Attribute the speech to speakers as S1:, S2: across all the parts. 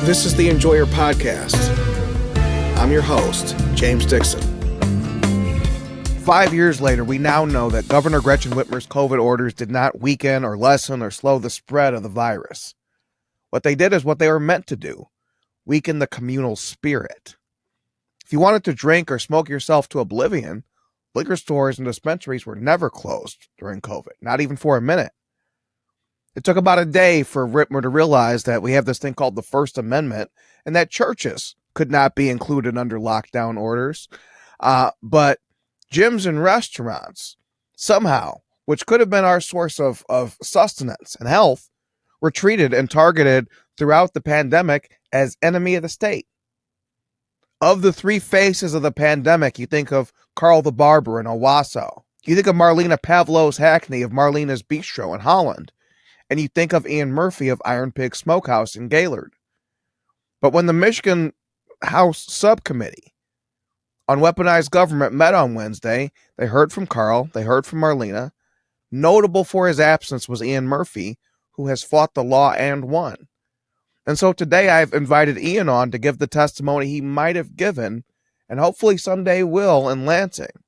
S1: This is the Enjoyer Podcast. I'm your host, James Dixon. 5 years later, we now know that Governor Gretchen Whitmer's COVID orders did not weaken or lessen or slow the spread of the virus. What they did is what they were meant to do: weaken the communal spirit. If you wanted to drink or smoke yourself to oblivion, liquor stores and dispensaries were never closed during COVID, not even for a minute. It took about a day for Whitmer to realize that we have this thing called the First Amendment and that churches could not be included under lockdown orders. But gyms and restaurants, somehow, which could have been our source of sustenance and health, were treated and targeted throughout the pandemic as enemy of the state. Of the three faces of the pandemic, you think of Carl the Barber in Owasso. You think of Marlena Pavlos Hackney of Marlena's Bistro in Holland. And you think of Ian Murphy of Iron Pig Smokehouse in Gaylord. But when the Michigan House Subcommittee on Weaponized Government met on Wednesday, they heard from Carl, they heard from Marlena. Notable for his absence was Ian Murphy, who has fought the law and won. And so today I've invited Ian on to give the testimony he might have given, and hopefully someday will, in Lansing.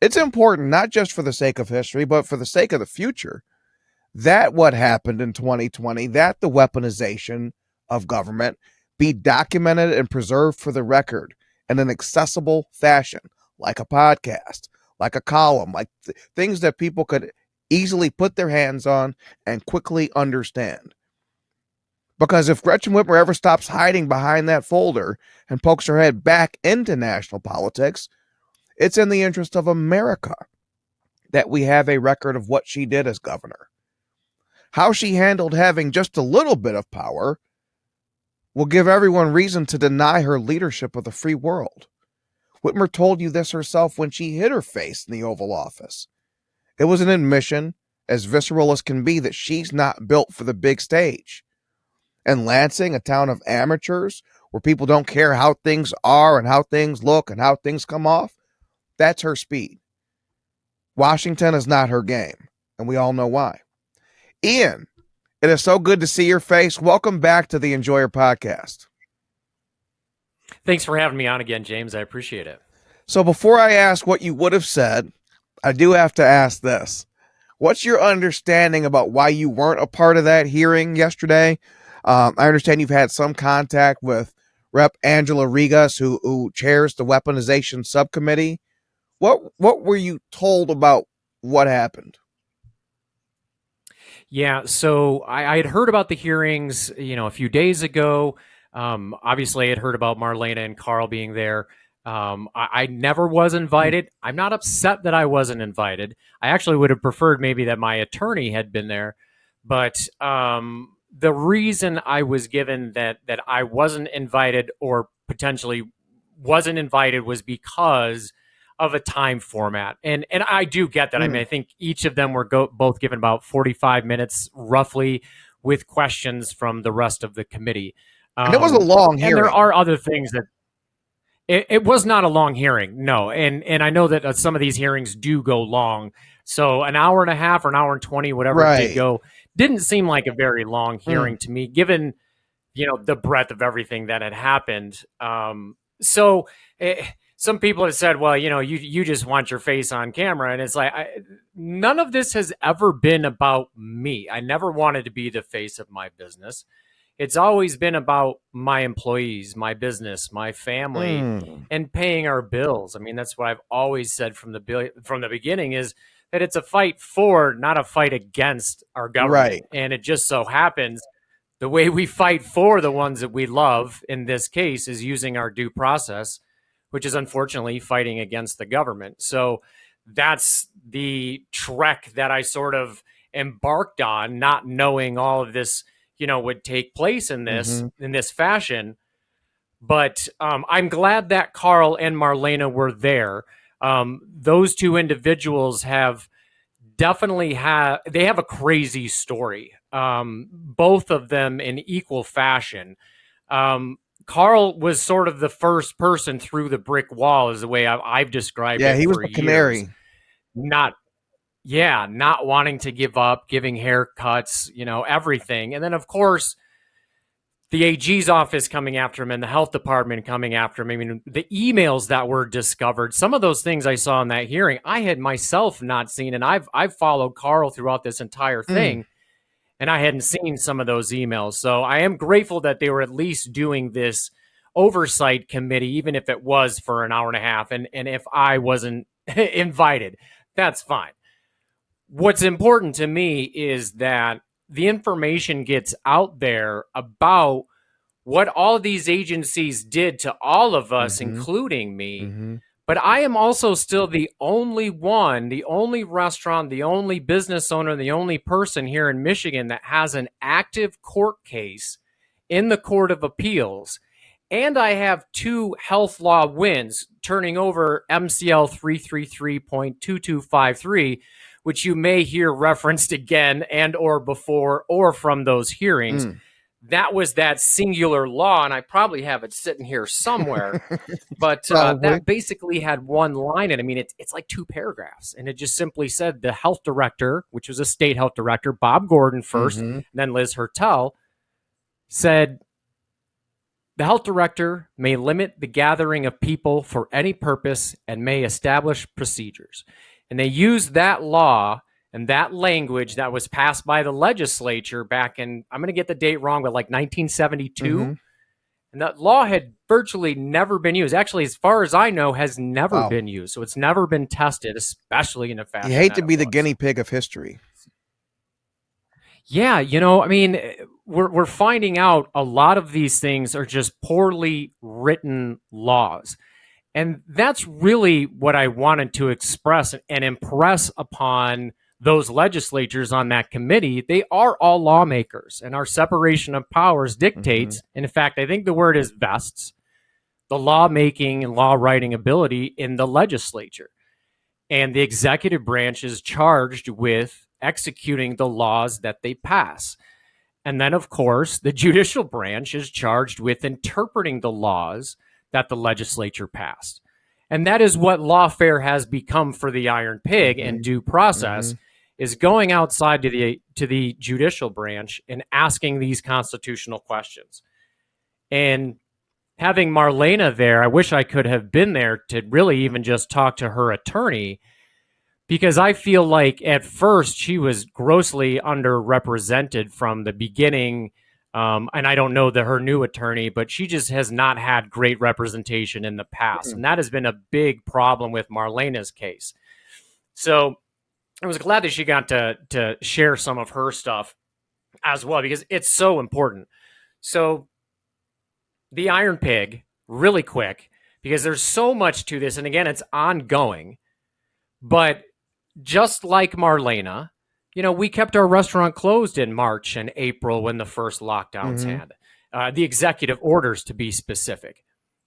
S1: It's important, not just for the sake of history, but for the sake of the future, that what happened in 2020, that the weaponization of government be documented and preserved for the record in an accessible fashion, like a podcast, like a column, like things that people could easily put their hands on and quickly understand. Because if Gretchen Whitmer ever stops hiding behind that folder and pokes her head back into national politics, it's in the interest of America that we have a record of what she did as governor. How she handled having just a little bit of power will give everyone reason to deny her leadership of the free world. Whitmer told you this herself when she hid her face in the Oval Office. It was an admission, as visceral as can be, that she's not built for the big stage. And Lansing, a town of amateurs, where people don't care how things are and how things look and how things come off, that's her speed. Washington is not her game, and we all know why. Ian, it is so good to see your face. Welcome back to the Enjoyer Podcast.
S2: Thanks for having me on again, James. I appreciate it.
S1: So before I ask what you would have said, I do have to ask this. What's your understanding about why you weren't a part of that hearing yesterday? I understand you've had some contact with Rep. Angela Regas, who chairs the Weaponization Subcommittee. What were you told about what happened?
S2: Yeah, so I had heard about the hearings, a few days ago. Obviously, I had heard about Marlena and Carl being there. I never was invited. I'm not upset that I wasn't invited. I actually would have preferred maybe that my attorney had been there. But the reason I was given that I wasn't invited or potentially wasn't invited was because of a time format. And I do get that. I mean, I think each of them were both given about 45 minutes roughly with questions from the rest of the committee.
S1: And it was a long hearing.
S2: And there are other things that it was not a long hearing. No. And I know that some of these hearings do go long. So an hour and a half or an hour and 20, whatever it did go, didn't seem like a very long hearing to me, given, the breadth of everything that had happened. Some people have said, well, you just want your face on camera. And it's like, none of this has ever been about me. I never wanted to be the face of my business. It's always been about my employees, my business, my family, and paying our bills. I mean, that's what I've always said from the beginning, is that it's a fight for, not a fight against our government. Right. And it just so happens the way we fight for the ones that we love in this case is using our due process, which is unfortunately fighting against the government. So that's the trek that I sort of embarked on, not knowing all of this, would take place in this fashion. But I'm glad that Carl and Marlena were there. Those two individuals have a crazy story. Both of them in equal fashion. Carl was sort of the first person through the brick wall, is the way I've described it.
S1: Yeah, he was the canary.
S2: Not wanting to give up, giving haircuts, everything. And then, of course, the AG's office coming after him and the health department coming after him. I mean, the emails that were discovered, some of those things I saw in that hearing, I had myself not seen. And I've followed Carl throughout this entire thing, and I hadn't seen some of those emails. So I am grateful that they were at least doing this oversight committee, even if it was for an hour and a half. And if I wasn't invited, that's fine. What's important to me is that the information gets out there about what all of these agencies did to all of us, including me. But I am also still the only one, the only restaurant, the only business owner, the only person here in Michigan that has an active court case in the Court of Appeals. And I have 2 health law wins, turning over MCL 333.2253, which you may hear referenced again and or before or from those hearings. That was that singular law, and I probably have it sitting here somewhere. But that basically had one line in it. I mean, it's like 2 paragraphs, and it just simply said the health director, which was a state health director, Bob Gordon first, and then Liz Hertel, said, the health director may limit the gathering of people for any purpose and may establish procedures. And they used that law and that language that was passed by the legislature back in, I'm going to get the date wrong, but like 1972. And that law had virtually never been used. Actually, as far as I know, has never been used. So it's never been tested, especially in a fashion.
S1: You hate to be the guinea pig of history.
S2: Yeah, I mean, we're finding out a lot of these things are just poorly written laws. And that's really what I wanted to express and impress upon those legislatures on that committee. They are all lawmakers, and our separation of powers dictates, and in fact, I think the word is vests, the lawmaking and law writing ability in the legislature. And the executive branch is charged with executing the laws that they pass. And then, of course, the judicial branch is charged with interpreting the laws that the legislature passed. And that is what lawfare has become for the Iron Pig and due process, is going outside to the judicial branch and asking these constitutional questions. And having Marlena there, I wish I could have been there to really even just talk to her attorney, because I feel like at first she was grossly underrepresented from the beginning. And I don't know her new attorney, but she just has not had great representation in the past. And that has been a big problem with Marlena's case. So I was glad that she got to share some of her stuff as well, because it's so important. So the Iron Pig, really quick, because there's so much to this. And again, it's ongoing. But just like Marlena, we kept our restaurant closed in March and April when the first lockdowns had the executive orders, to be specific.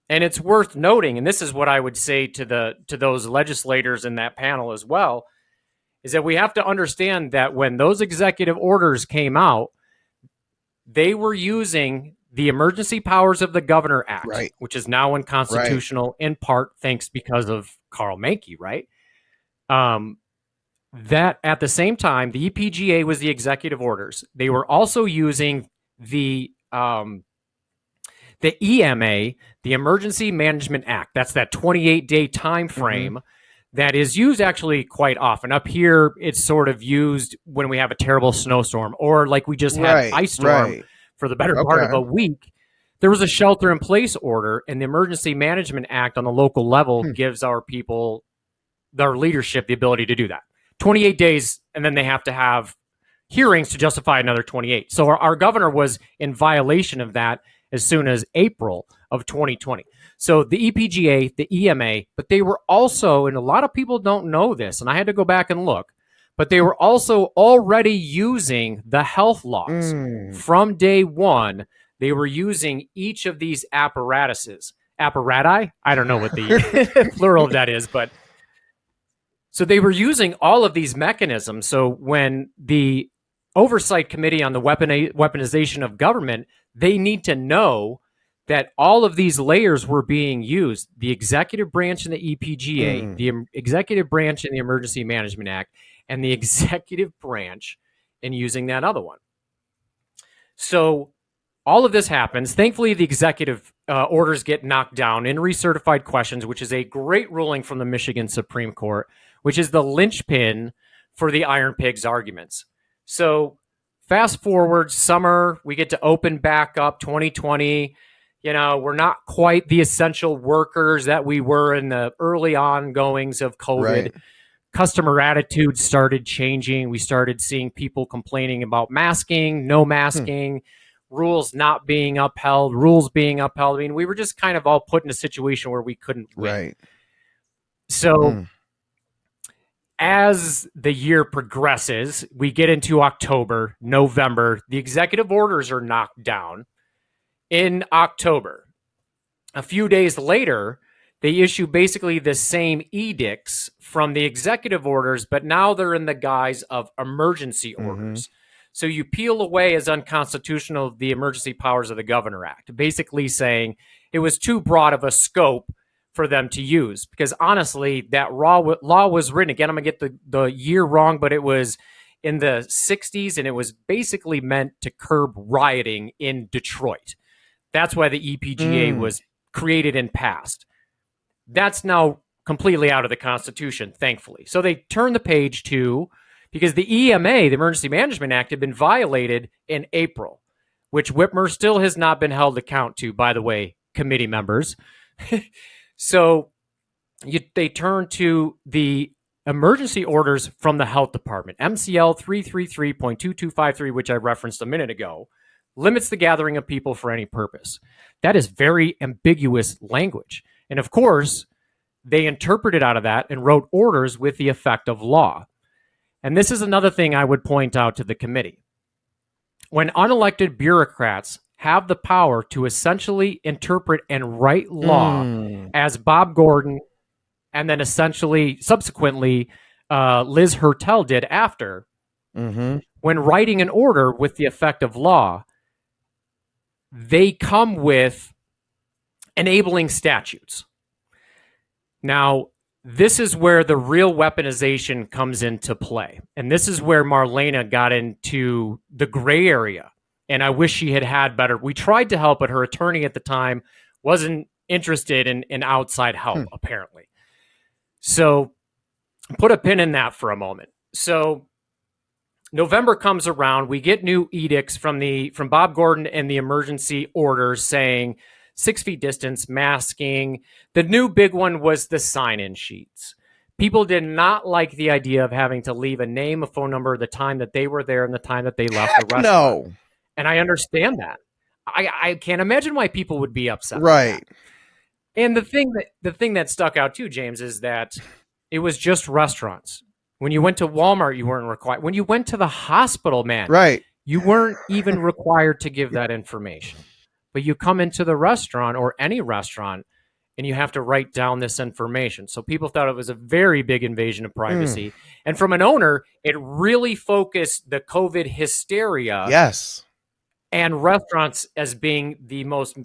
S2: And it's worth noting, and this is what I would say to those legislators in that panel as well, is that we have to understand that when those executive orders came out, they were using the Emergency Powers of the Governor Act, which is now unconstitutional in part thanks because of Carl Mahnke, right? That at the same time, the EPGA was the executive orders. They were also using the EMA, the Emergency Management Act. That's that 28-day time frame that is used actually quite often. Up here, it's sort of used when we have a terrible snowstorm, or like we just had ice storm for the better part of a week. There was a shelter-in-place order, and the Emergency Management Act on the local level gives our people, their leadership, the ability to do that. 28 days, and then they have to have hearings to justify another 28. So our governor was in violation of that as soon as April of 2020. So the EPGA, the EMA, but they were also, and a lot of people don't know this, and I had to go back and look, but they were also already using the health laws. From day one, they were using each of these apparatuses. Apparati? I don't know what the plural of that is, but so they were using all of these mechanisms. So when the Oversight Committee on the Weaponization of Government, they need to know that all of these layers were being used. The executive branch in the EPGA, the executive branch in the Emergency Management Act, and the executive branch in using that other one. So all of this happens. Thankfully, the executive orders get knocked down in recertified questions, which is a great ruling from the Michigan Supreme Court, which is the linchpin for the Iron Pigs arguments. So fast forward summer, we get to open back up 2020. You know, we're not quite the essential workers that we were in the early ongoings of COVID.
S1: Right.
S2: Customer attitudes started changing. We started seeing people complaining about masking, no masking, rules not being upheld, rules being upheld. I mean, we were just kind of all put in a situation where we couldn't win.
S1: Right.
S2: So as the year progresses, we get into October, November, the executive orders are knocked down. In October, a few days later, they issue basically the same edicts from the executive orders, but now they're in the guise of emergency orders. So you peel away as unconstitutional the Emergency Powers of the Governor Act, basically saying it was too broad of a scope for them to use. Because honestly, that law was written, again, I'm going to get the year wrong, but it was in the 60s, and it was basically meant to curb rioting in Detroit. That's why the EPGA was created and passed. That's now completely out of the Constitution, thankfully. So they turn the page to, because the EMA, the Emergency Management Act, had been violated in April, which Whitmer still has not been held account to, by the way, committee members. So they turn to the emergency orders from the health department. MCL 333.2253, which I referenced a minute ago, limits the gathering of people for any purpose. That is very ambiguous language. And of course, they interpreted out of that and wrote orders with the effect of law. And this is another thing I would point out to the committee. When unelected bureaucrats have the power to essentially interpret and write law, as Bob Gordon and then subsequently Liz Hertel did after, when writing an order with the effect of law, they come with enabling statutes. Now, this is where the real weaponization comes into play. And this is where Marlena got into the gray area. And I wish she had better. We tried to help, but her attorney at the time wasn't interested in outside help, apparently. So put a pin in that for a moment. So November comes around. We get new edicts from Bob Gordon and the emergency orders saying 6 feet distance, masking. The new big one was the sign-in sheets. People did not like the idea of having to leave a name, a phone number, the time that they were there and the time that they left the restaurant.
S1: No.
S2: And I understand that. I can't imagine why people would be upset.
S1: Right.
S2: And the thing that stuck out too, James, is that it was just restaurants. When you went to Walmart, you weren't required. When you went to the hospital, man,
S1: Right.
S2: you weren't even required to give that information. But you come into the restaurant or any restaurant and you have to write down this information. So people thought it was a very big invasion of privacy. And from an owner, it really focused the COVID hysteria.
S1: Yes.
S2: And restaurants as being the most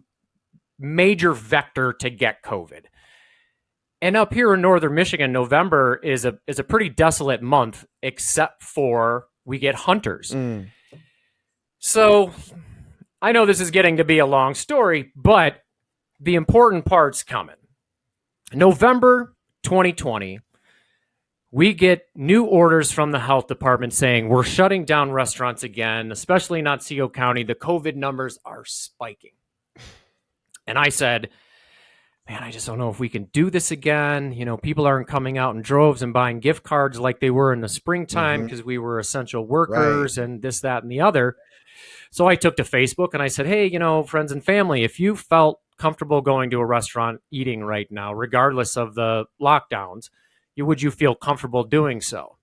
S2: major vector to get COVID. And up here in northern Michigan, November is a pretty desolate month, except for we get hunters. So I know this is getting to be a long story, but the important part's coming. November 2020, we get new orders from the health department saying we're shutting down restaurants again, especially in Otsego County. The COVID numbers are spiking. And I said, man, I just don't know if we can do this again. You know, people aren't coming out in droves and buying gift cards like they were in the springtime because we were essential workers and this, that, and the other. So I took to Facebook and I said, hey, you know, friends and family, if you felt comfortable going to a restaurant eating right now, regardless of the lockdowns, would you feel comfortable doing so?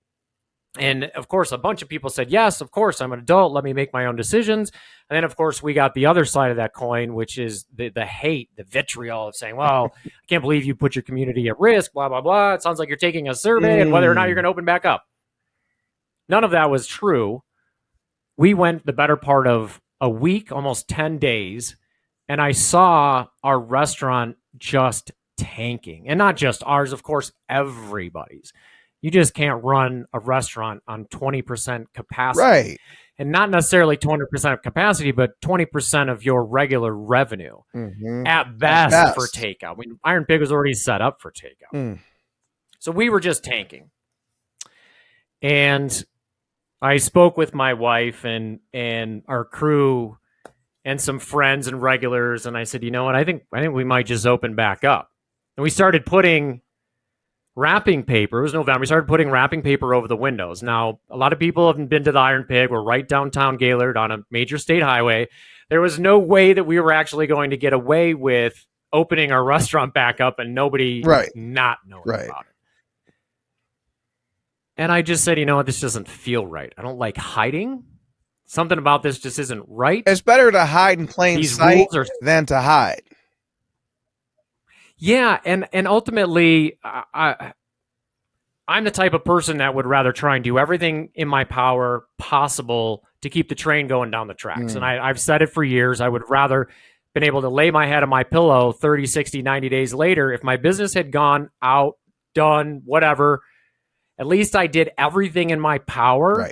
S2: And of course, a bunch of people said, yes, of course, I'm an adult. Let me make my own decisions. And then, of course, we got the other side of that coin, which is the hate, the vitriol of saying, well, I can't believe you put your community at risk, blah, blah, blah. It sounds like you're taking a survey and whether or not you're going to open back up. None of that was true. We went the better part of a week, almost 10 days, and I saw our restaurant just tanking. And not just ours, of course, everybody's. You just can't run a restaurant on 20% capacity.
S1: Right.
S2: and not necessarily 200% of capacity, but 20% of your regular revenue at best for takeout. I mean, Iron Pig was already set up for takeout. So we were just tanking. And I spoke with my wife and our crew and some friends and regulars, and I said, you know what, I think we might just open back up. And we started putting wrapping paper. It was November. We started putting wrapping paper over the windows. Now, a lot of people haven't been to the Iron Pig. We're right downtown Gaylord on a major state highway. There was no way that we were actually going to get away with opening our restaurant back up and nobody not knowing about it. And I just said, you know what, this doesn't feel right. I don't like hiding. Something about this just isn't right.
S1: It's better to hide in plain sight than to hide.
S2: Yeah, and ultimately, I'm the type of person that would rather try and do everything in my power possible to keep the train going down the tracks. And I've said it for years. I would rather been able to lay my head on my pillow 30, 60, 90 days later. If my business had gone out, done, whatever, at least I did everything in my power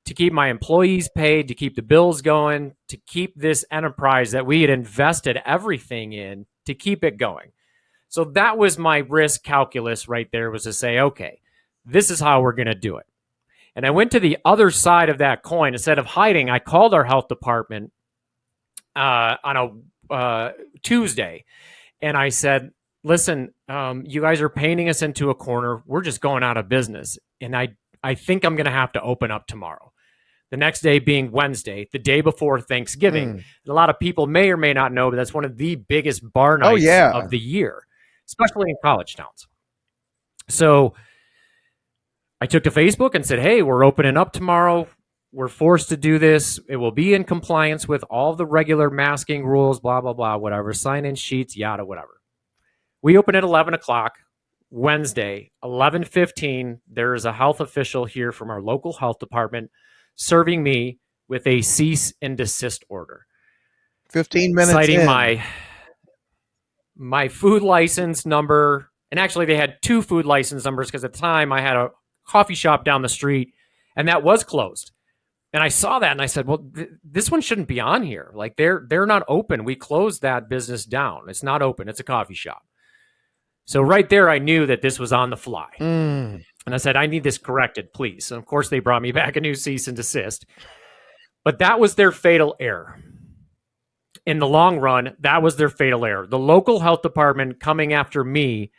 S2: to keep my employees paid, to keep the bills going, to keep this enterprise that we had invested everything in, to keep it going. So that was my risk calculus right there, was to say, okay, this is how we're going to do it. And I went to the other side of that coin. Instead of hiding, I called our health department on a Tuesday. And I said, listen, you guys are painting us into a corner. We're just going out of business. And I think I'm going to have to open up tomorrow. The next day being Wednesday, the day before Thanksgiving. And a lot of people may or may not know, but that's one of the biggest bar nights of the year, especially in college towns. So I took to Facebook and said, hey, we're opening up tomorrow. We're forced to do this. It will be in compliance with all the regular masking rules, blah, blah, blah, whatever, sign-in sheets, yada, whatever. We open at 11 o'clock Wednesday, 11:15. There is a health official here from our local health department serving me with a cease and desist order.
S1: 15 minutes
S2: citing
S1: in.
S2: my food license number. And actually, they had two food license numbers because at the time I had a coffee shop down the street and that was closed. And I saw that and I said, well, this one shouldn't be on here. Like they're not open. We closed that business down. It's not open. It's a coffee shop. So right there, I knew that this was on the fly. And I said, I need this corrected, please. And of course, they brought me back a new cease and desist. But that was their fatal error. In the long run, that was their fatal error. The local health department coming after me,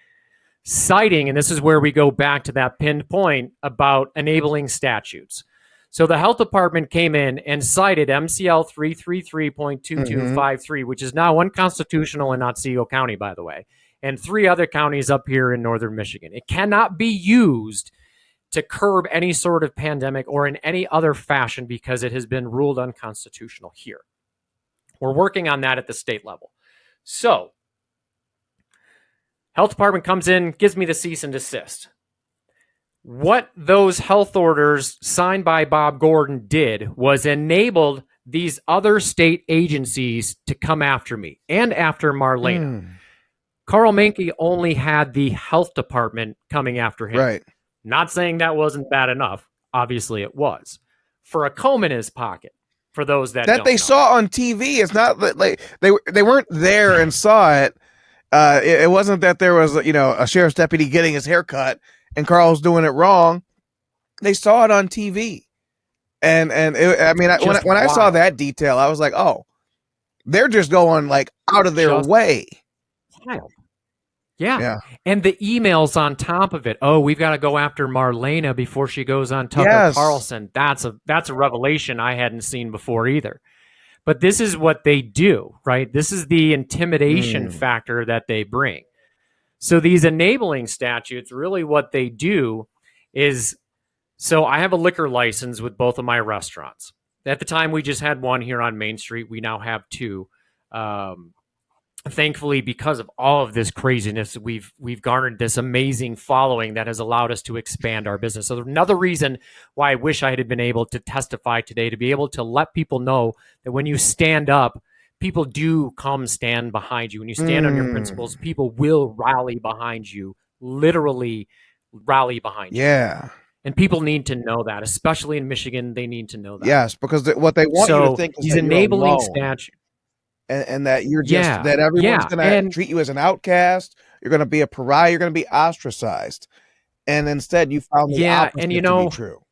S2: citing, and this is where we go back to that pinned point about enabling statutes. So the health department came in and cited MCL 333.2253, which is now unconstitutional in Otsego County, by the way, and 3 other counties up here in northern Michigan. It cannot be used to curb any sort of pandemic or in any other fashion because it has been ruled unconstitutional here. We're working on that at the state level. So, health department comes in, gives me the cease and desist. What those health orders signed by Bob Gordon did was enabled these other state agencies to come after me and after Marlena. Carl Menke only had the health department coming after him.
S1: Right.
S2: Not saying that wasn't bad enough. Obviously, it was. For a comb in his pocket, for those that don't
S1: they
S2: know.
S1: saw on TV. It's not that like they weren't there and saw it. It wasn't that there was a sheriff's deputy getting his hair cut and Carl's doing it wrong. They saw it on TV, and when I saw that detail, I was like, oh, they're just going like out of their way.
S2: Wild. Yeah. And the emails on top of it. Oh, we've got to go after Marlena before she goes on Tucker Carlson. That's a revelation I hadn't seen before either. But this is what they do, right? This is the intimidation factor that they bring. So these enabling statutes, really what they do is, so I have a liquor license with both of my restaurants. At the time, we just had one here on Main Street. We now have 2. Thankfully, because of all of this craziness, we've garnered this amazing following that has allowed us to expand our business. So another reason why I wish I had been able to testify today, to be able to let people know that when you stand up, people do come stand behind you. When you stand on your principles, people will rally behind you, literally rally behind you.
S1: Yeah.
S2: And people need to know that, especially in Michigan, they need to know that.
S1: Yes, because what they want you to
S2: So
S1: think is
S2: these
S1: that you're
S2: enabling
S1: alone,
S2: statutes.
S1: and that you're just
S2: Yeah,
S1: that everyone's
S2: yeah.
S1: going to
S2: And
S1: treat you as an outcast. You're going to be a pariah. You're going to be ostracized, and instead you found the
S2: yeah, and
S1: opposite to be true.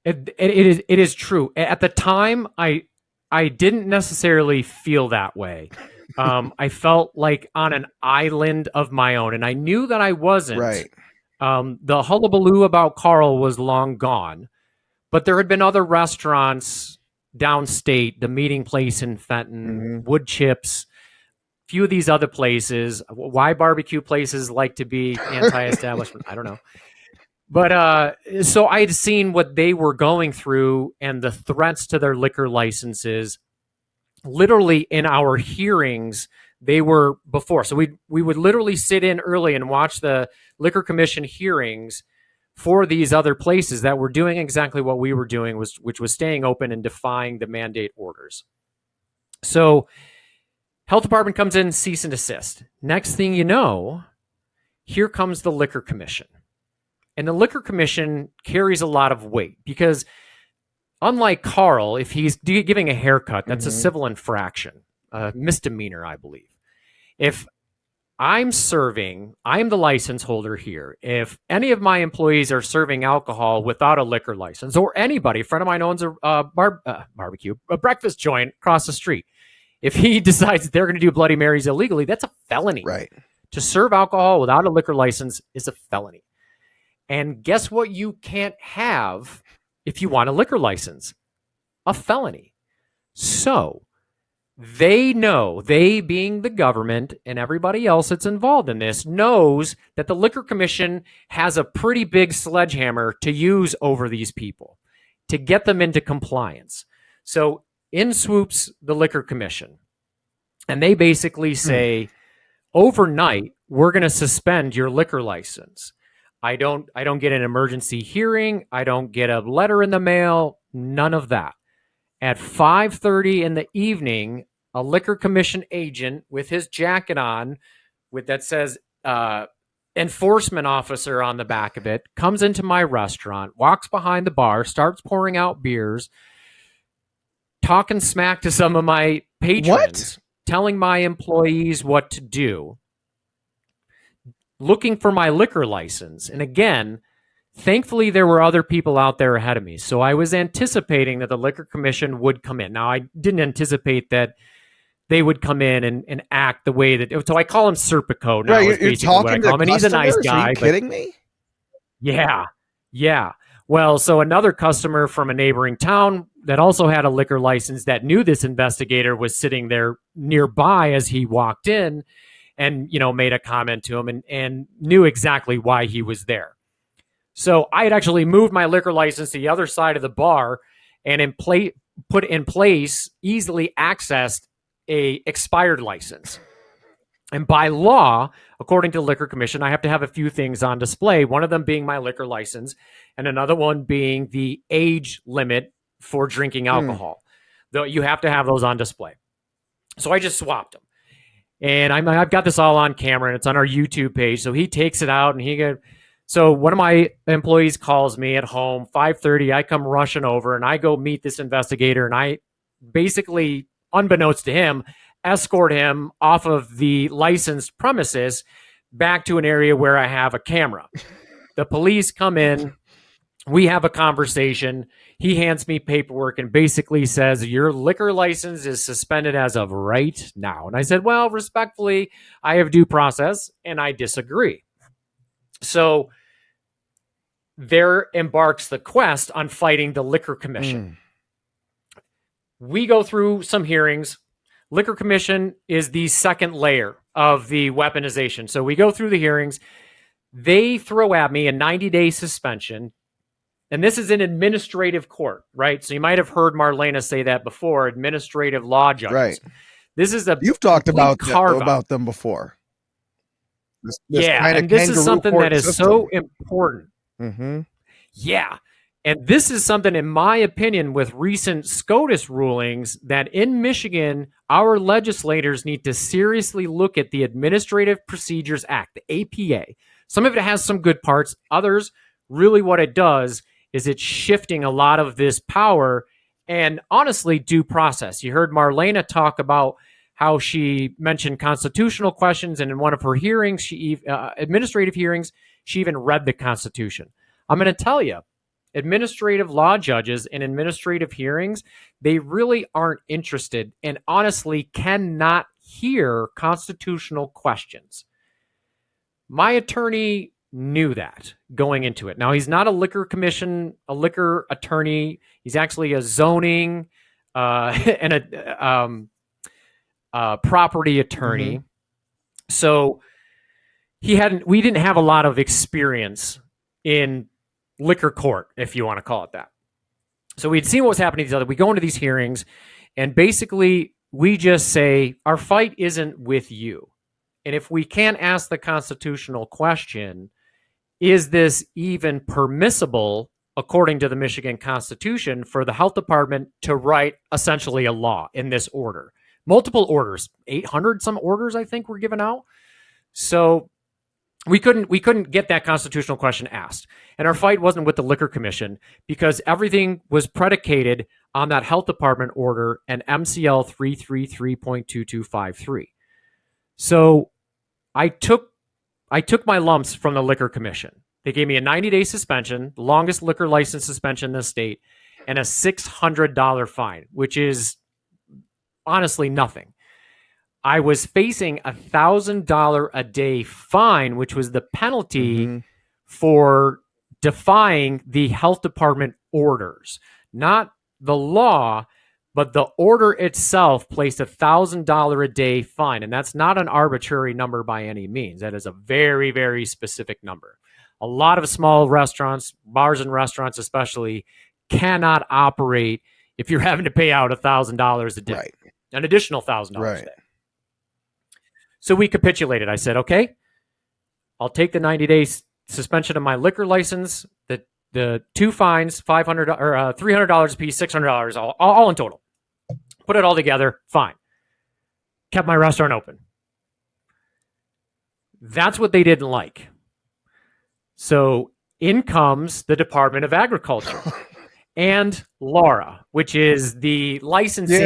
S2: it is true. At the time, I didn't necessarily feel that way. I felt like on an island of my own, and I knew that I wasn't.
S1: Right.
S2: The hullabaloo about Carl was long gone, but there had been other restaurants downstate, the Meeting Place in Fenton, Wood Chips, a few of these other places. Why barbecue places like to be anti-establishment? I don't know. But so I had seen what they were going through and the threats to their liquor licenses. Literally in our hearings, they were before. So we would literally sit in early and watch the Liquor Commission hearings for these other places that were doing exactly what we were doing, which was staying open and defying the mandate orders. So health department comes in, cease and desist. Next thing you know, here comes the Liquor Commission. And the Liquor Commission carries a lot of weight because unlike Carl, if he's giving a haircut, that's a civil infraction, a misdemeanor, I believe. If I'm the license holder here. If any of my employees are serving alcohol without a liquor license, or anybody, a friend of mine owns a barbecue, a breakfast joint across the street, if he decides they're going to do Bloody Marys illegally, that's a felony.
S1: Right.
S2: To serve alcohol without a liquor license is a felony. And guess what you can't have if you want a liquor license? A felony. So they know, they being the government and everybody else that's involved in this, knows that the Liquor Commission has a pretty big sledgehammer to use over these people to get them into compliance. So in swoops the Liquor Commission, and they basically say, overnight, we're going to suspend your liquor license. I don't get an emergency hearing. I don't get a letter in the mail. None of that. At 5:30 in the evening, a Liquor Commission agent with his jacket on, with that says enforcement officer on the back of it, comes into my restaurant, walks behind the bar, starts pouring out beers, talking smack to some of my patrons, telling my employees what to do, looking for my liquor license. And again, thankfully, there were other people out there ahead of me. So I was anticipating that the Liquor Commission would come in. Now, I didn't anticipate that they would come in and act the way that. So I call him Serpico now.
S1: Right, you're talking to customers?
S2: He's a nice guy.
S1: Are you kidding me?
S2: Yeah. Well, so another customer from a neighboring town that also had a liquor license that knew this investigator was sitting there nearby as he walked in and, made a comment to him and knew exactly why he was there. So I had actually moved my liquor license to the other side of the bar and put in place, easily accessed a expired license. And by law, according to the Liquor Commission, I have to have a few things on display, one of them being my liquor license and another one being the age limit for drinking alcohol. Though you have to have those on display. So I just swapped them. And I've got this all on camera and it's on our YouTube page. So he takes it out and so one of my employees calls me at home, 5:30. I come rushing over and I go meet this investigator and I basically, unbeknownst to him, escort him off of the licensed premises back to an area where I have a camera. The police come in. We have a conversation. He hands me paperwork and basically says, your liquor license is suspended as of right now. And I said, well, respectfully, I have due process and I disagree. So there embarks the quest on fighting the Liquor Commission. We go through some hearings. Liquor Commission is the second layer of the weaponization. So we go through the hearings. They throw at me a 90-day suspension. And this is in administrative court, right? So you might have heard Marlena say that before, administrative law judges.
S1: Right.
S2: This is
S1: You've talked about them before.
S2: And this is something that is so important. Yeah. And this is something, in my opinion, with recent SCOTUS rulings, that in Michigan, our legislators need to seriously look at the Administrative Procedures Act, the APA. Some of it has some good parts. Others really what it does is it's shifting a lot of this power and honestly due process. You heard Marlena talk about how she mentioned constitutional questions, and in one of her hearings, administrative hearings, she even read the Constitution. I'm going to tell you, administrative law judges in administrative hearings, they really aren't interested and honestly cannot hear constitutional questions. My attorney knew that going into it. Now, he's not a liquor attorney. He's actually a zoning and a property attorney. Mm-hmm. So we didn't have a lot of experience in liquor court, if you want to call it that. So we'd seen what was happening to each other. We go into these hearings, and basically we just say, our fight isn't with you. And if we can't ask the constitutional question, is this even permissible, according to the Michigan Constitution, for the health department to write essentially a law in this order? Multiple orders, 800 some orders, I think, were given out. So we couldn't get that constitutional question asked. And our fight wasn't with the Liquor Commission because everything was predicated on that health department order and MCL 333.2253. So I took my lumps from the Liquor Commission. They gave me a 90-day suspension, the longest liquor license suspension in the state, and a $600 fine, which is honestly nothing. I was facing a $1,000 a day fine, which was the penalty for defying the health department orders. Not the law, but the order itself placed a $1,000 a day fine. And that's not an arbitrary number by any means. That is a very, very specific number. A lot of small restaurants, bars and restaurants especially, cannot operate if you're having to pay out $1,000 a day. Right. An additional $1,000 a day. So we capitulated. I said, okay, I'll take the 90-day suspension of my liquor license, the two fines, $500 or $300 a piece, $600, all in total. Put it all together, fine. Kept my restaurant open. That's what they didn't like. So in comes the Department of Agriculture and Laura, which is the licensing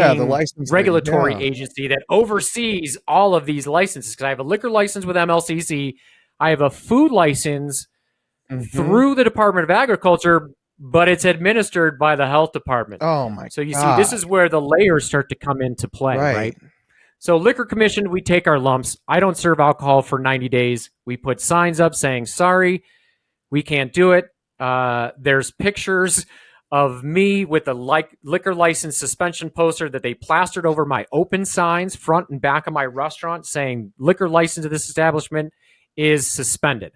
S2: regulatory agency that oversees all of these licenses. Because I have a liquor license with MLCC, I have a food license through the Department of Agriculture, but it's administered by the health department.
S1: Oh my!
S2: So you see, this is where the layers start to come into play, right? So Liquor Commission, we take our lumps. I don't serve alcohol for 90 days. We put signs up saying, sorry, we can't do it. There's pictures of me with a liquor license suspension poster that they plastered over my open signs, front and back of my restaurant, saying liquor license of this establishment is suspended.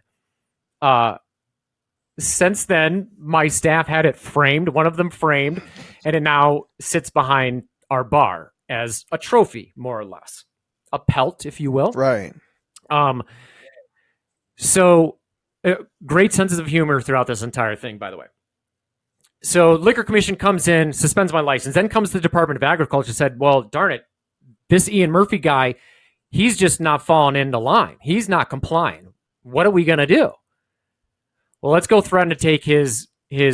S2: Since then, my staff had it framed, one of them framed, and it now sits behind our bar as a trophy, more or less. A pelt, if you will.
S1: Right.
S2: So great sense of humor throughout this entire thing, by the way. So Liquor Commission comes in, suspends my license, then comes to the Department of Agriculture, said, well, darn it, this Ian Murphy guy, he's just not falling into line. He's not complying. What are we going to do? Well, let's go threaten to take his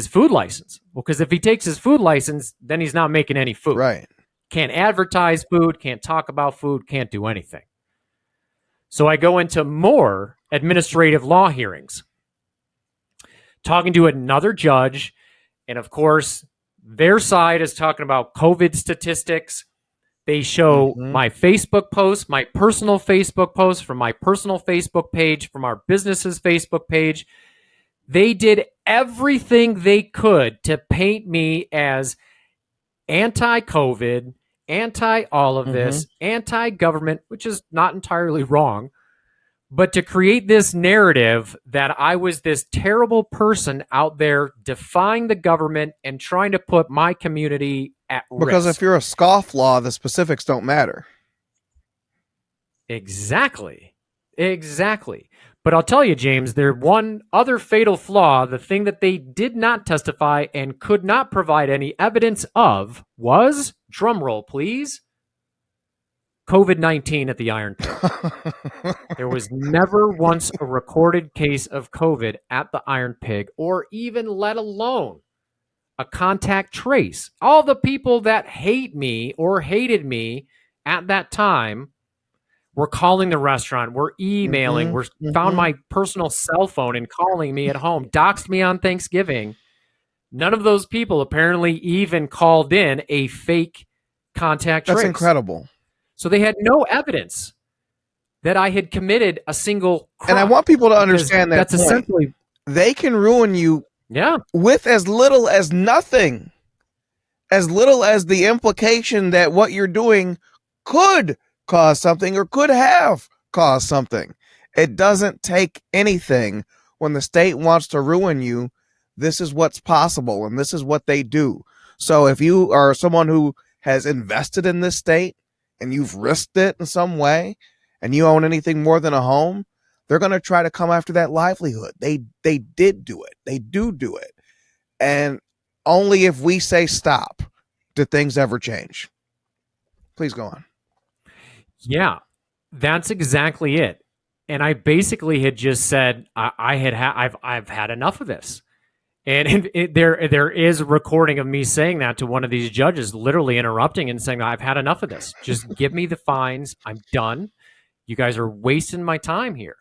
S2: food license. Well, because if he takes his food license, then he's not making any food.
S1: Right.
S2: Can't advertise food, can't talk about food, can't do anything. So I go into more administrative law hearings, talking to another judge. And of course, their side is talking about COVID statistics. They show my Facebook posts, my personal Facebook posts from my personal Facebook page, from our business's Facebook page. They did everything they could to paint me as anti-COVID, anti-all of this, anti-government, which is not entirely wrong, but to create this narrative that I was this terrible person out there defying the government and trying to put my community at risk.
S1: Because if you're a scofflaw, the specifics don't matter.
S2: Exactly. But I'll tell you, James, there's one other fatal flaw. The thing that they did not testify and could not provide any evidence of was, drumroll please, COVID-19 at the Iron Pig. There was never once a recorded case of COVID at the Iron Pig, or even let alone a contact trace. All the people that hate me or hated me at that time were calling the restaurant, were emailing, were found my personal cell phone and calling me at home, doxed me on Thanksgiving. None of those people apparently even called in a fake contact trace.
S1: That's incredible.
S2: So they had no evidence that I had committed a single crime.
S1: And I want people to understand that
S2: that's essentially,
S1: they can ruin you
S2: yeah,
S1: with as little as nothing, as little as the implication that what you're doing could cause something or could have caused something. It doesn't take anything when the state wants to ruin you. This is what's possible, and this is what they do. So if you are someone who has invested in this state and you've risked it in some way and you own anything more than a home, they're going to try to come after that livelihood. They did do it. They do it. And only if we say stop do things ever change. Please go on.
S2: Yeah, that's exactly it. And I basically had just said I've had enough of this. And there is a recording of me saying that to one of these judges, literally interrupting and saying, I've had enough of this. Just give me the fines. I'm done. You guys are wasting my time here.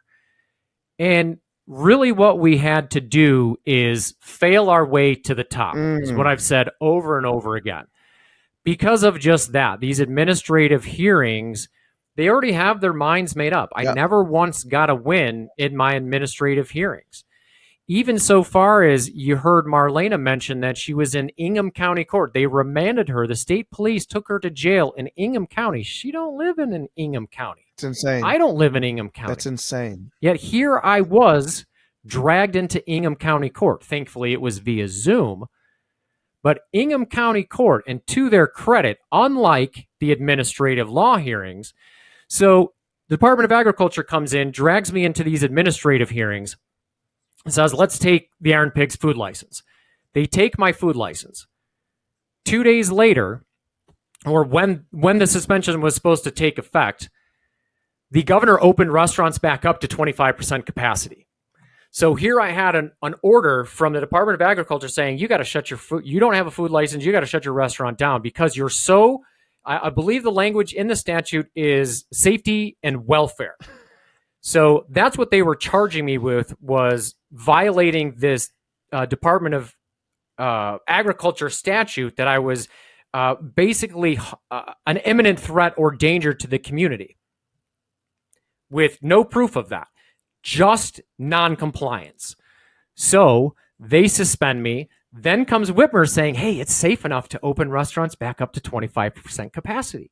S2: And really what we had to do is fail our way to the top, is what I've said over and over again. Because of just that, these administrative hearings, they already have their minds made up. I never once got a win in my administrative hearings. Even so far as you heard Marlena mention that she was in Ingham County Court. They remanded her. The state police took her to jail in Ingham County. She don't live in Ingham County.
S1: It's insane.
S2: I don't live in Ingham County.
S1: That's insane.
S2: Yet here I was dragged into Ingham County Court. Thankfully, it was via Zoom. But Ingham County Court, and to their credit, unlike the administrative law hearings, so the Department of Agriculture comes in, drags me into these administrative hearings, says, let's take the Iron Pig's food license. They take my food license. 2 days later, or when the suspension was supposed to take effect, the governor opened restaurants back up to 25% capacity. So here I had an order from the Department of Agriculture saying, you got to shut your food, you don't have a food license, you got to shut your restaurant down because you're so, I believe the language in the statute is safety and welfare. So that's what they were charging me with, was violating this Department of Agriculture statute, that I was basically an imminent threat or danger to the community, with no proof of that, just non-compliance. So they suspend me. Then comes Whitmer saying, hey, it's safe enough to open restaurants back up to 25% capacity.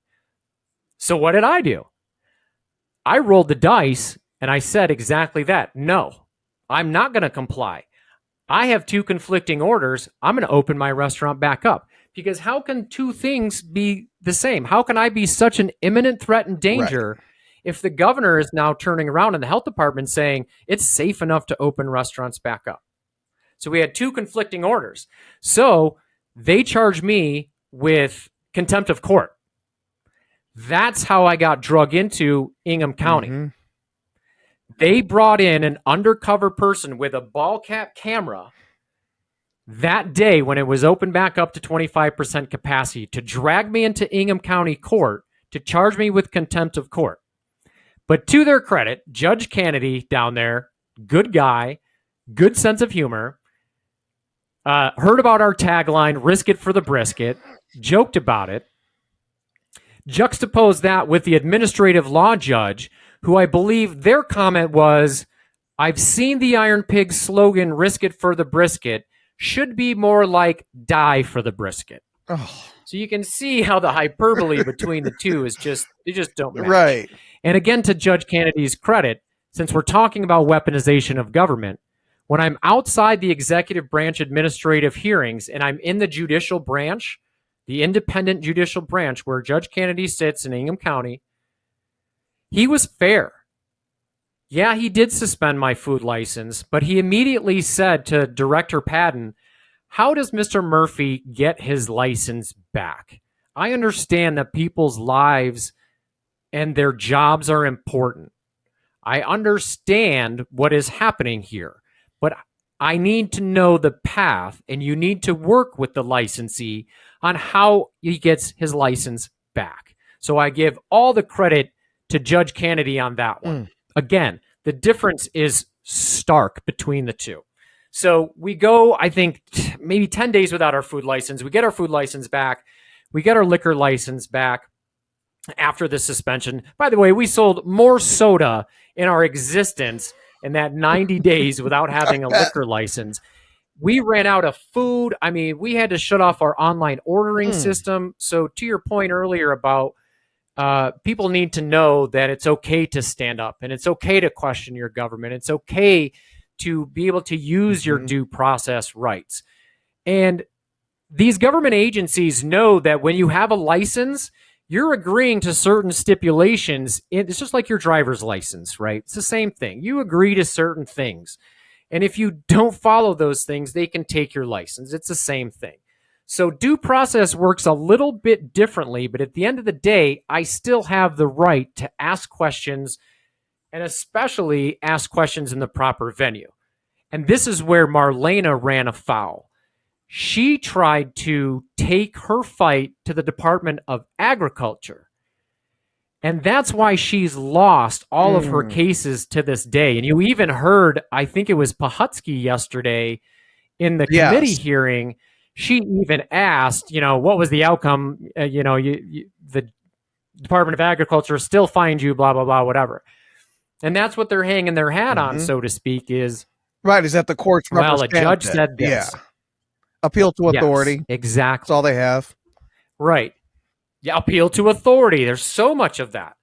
S2: So what did I do? I rolled the dice and I said exactly that. No, I'm not going to comply. I have two conflicting orders. I'm going to open my restaurant back up. Because how can two things be the same? How can I be such an imminent threat and danger if the governor is now turning around and the health department saying it's safe enough to open restaurants back up? So we had two conflicting orders. So they charged me with contempt of court. That's how I got drug into Ingham County. Mm-hmm. They brought in an undercover person with a ball cap camera that day when it was opened back up to 25% capacity to drag me into Ingham County Court to charge me with contempt of court. But to their credit, Judge Kennedy down there, good guy, good sense of humor, heard about our tagline, risk it for the brisket, joked about it, juxtaposed that with the administrative law judge, who I believe their comment was, I've seen the Iron Pig slogan, risk it for the brisket, should be more like die for the brisket. Oh. So you can see how the hyperbole between the two is just, they just don't match.
S1: Right.
S2: And again, to Judge Kennedy's credit, since we're talking about weaponization of government, when I'm outside the executive branch administrative hearings and I'm in the judicial branch, the independent judicial branch where Judge Kennedy sits in Ingham County, he was fair. Yeah, he did suspend my food license, but he immediately said to Director Padden, how does Mr. Murphy get his license back? I understand that people's lives and their jobs are important. I understand what is happening here, but I need to know the path, and you need to work with the licensee on how he gets his license back. So I give all the credit to Judge Kennedy on that one. Again, the difference is stark between the two. So we go, I think, maybe 10 days without our food license. We get our food license back. We get our liquor license back after the suspension. By the way, we sold more soda in our existence in that 90 days without having a liquor license. We ran out of food. I mean, we had to shut off our online ordering system. So to your point earlier about people need to know that it's okay to stand up and it's okay to question your government. It's okay to be able to use your due process rights. And these government agencies know that when you have a license, you're agreeing to certain stipulations. It's just like your driver's license, right? It's the same thing. You agree to certain things. And if you don't follow those things, they can take your license. It's the same thing. So due process works a little bit differently, but at the end of the day, I still have the right to ask questions, and especially ask questions in the proper venue. And this is where Marlena ran afoul. She tried to take her fight to the Department of Agriculture. And that's why she's lost all of her cases to this day. And you even heard, I think it was Pahutsky yesterday in the committee hearing, she even asked, what was the outcome? The Department of Agriculture still fined you, blah, blah, blah, whatever. And that's what they're hanging their hat on, so to speak, is...
S1: Right, is that the court's
S2: a judge said this.
S1: Yeah. Appeal to authority.
S2: Yes, exactly.
S1: That's all they have.
S2: Right. Yeah, appeal to authority. There's so much of that.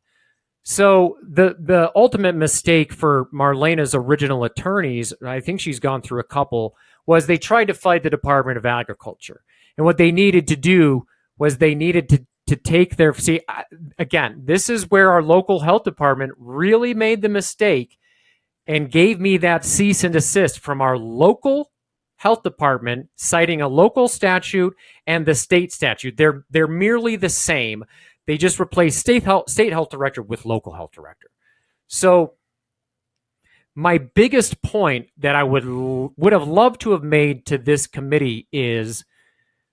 S2: So the ultimate mistake for Marlena's original attorneys, I think she's gone through a couple, was they tried to fight the Department of Agriculture. And what they needed to do was they needed to take their... See, again, this is where our local health department really made the mistake and gave me that cease and desist from our local health department, citing a local statute and the state statute. They're merely the same. They just replace state health director with local health director. So my biggest point that I would have loved to have made to this committee is,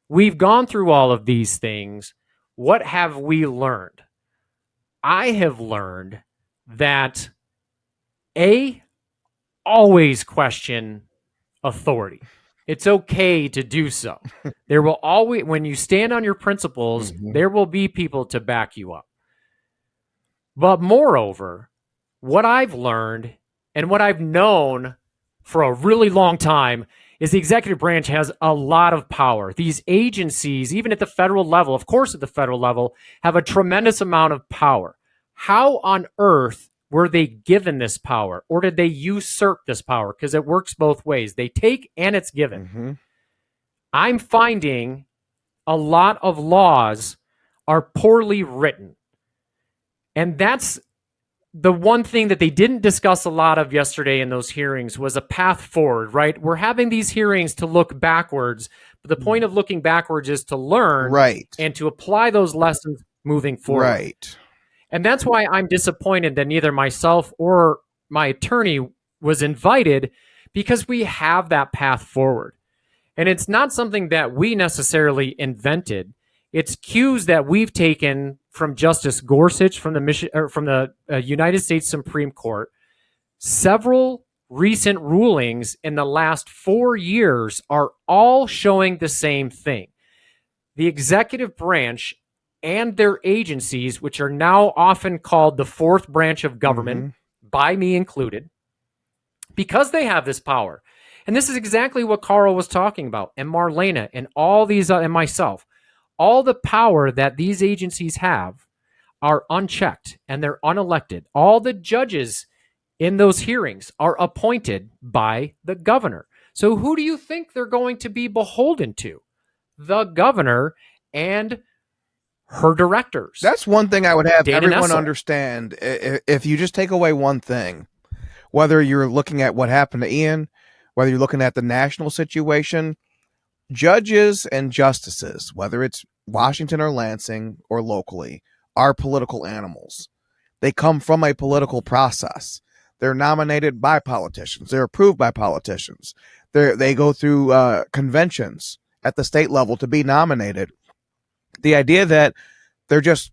S2: we've gone through all of these things. What have we learned? I have learned that always question authority. It's okay to do so. There will always, when you stand on your principles, there will be people to back you up. But moreover, what I've learned and what I've known for a really long time is the executive branch has a lot of power. These agencies, even at the federal level, of course at the federal level, have a tremendous amount of power. How on earth were they given this power, or did they usurp this power? Because it works both ways. They take and it's given. I'm finding a lot of laws are poorly written. And that's the one thing that they didn't discuss a lot of yesterday in those hearings was a path forward, right? We're having these hearings to look backwards, but the point of looking backwards is to learn and to apply those lessons moving forward.
S1: Right.
S2: And that's why I'm disappointed that neither myself or my attorney was invited, because we have that path forward. And it's not something that we necessarily invented. It's cues that we've taken from Justice Gorsuch from the United States Supreme Court. Several recent rulings in the last 4 years are all showing the same thing. The executive branch and their agencies, which are now often called the fourth branch of government, by me included, because they have this power. And this is exactly what Carl was talking about, and Marlena, and all these, and myself. All the power that these agencies have are unchecked, and they're unelected. All the judges in those hearings are appointed by the governor. So who do you think they're going to be beholden to? The governor and her directors.
S1: That's one thing I would have
S2: Dana
S1: everyone
S2: Nessel.
S1: understand. If you just take away one thing, whether you're looking at what happened to Ian, whether you're looking at the national situation, judges and justices, whether it's Washington or Lansing or locally, are political animals. They come from a political process. They're nominated by politicians. They're approved by politicians. They go through conventions at the state level to be nominated. The idea that they're just,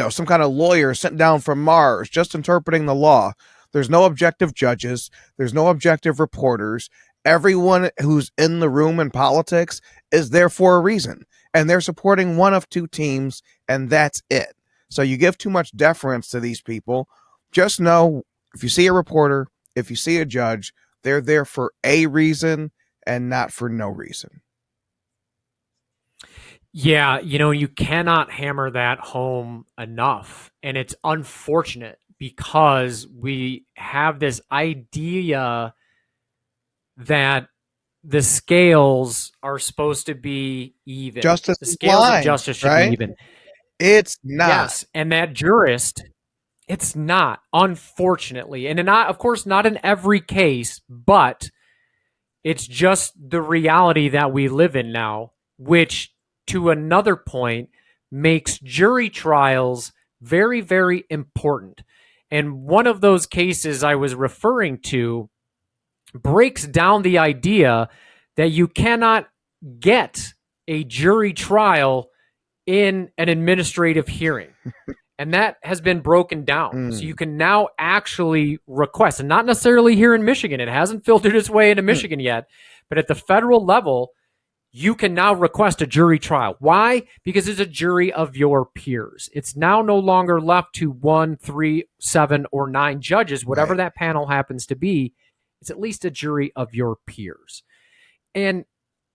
S1: some kind of lawyer sent down from Mars just interpreting the law. There's no objective judges. There's no objective reporters. Everyone who's in the room in politics is there for a reason, and they're supporting one of two teams, and that's it. So you give too much deference to these people. Just know, if you see a reporter, if you see a judge, they're there for a reason and not for no reason.
S2: Yeah, you cannot hammer that home enough. And it's unfortunate because we have this idea that the scales are supposed to be even.
S1: Justice
S2: the scales
S1: blind,
S2: of justice should
S1: right?
S2: be even.
S1: It's not.
S2: Yes, and that jurist, it's not, unfortunately. And not, of course, not in every case, but it's just the reality that we live in now, which, to another point, makes jury trials very, very important. And one of those cases I was referring to breaks down the idea that you cannot get a jury trial in an administrative hearing. And that has been broken down. So you can now actually request, and not necessarily here in Michigan. It hasn't filtered its way into Michigan yet, but at the federal level, you can now request a jury trial. Why? Because it's a jury of your peers. It's now no longer left to 1, 3, 7, or 9 judges, whatever
S1: Right.
S2: that panel happens to be. It's at least a jury of your peers. And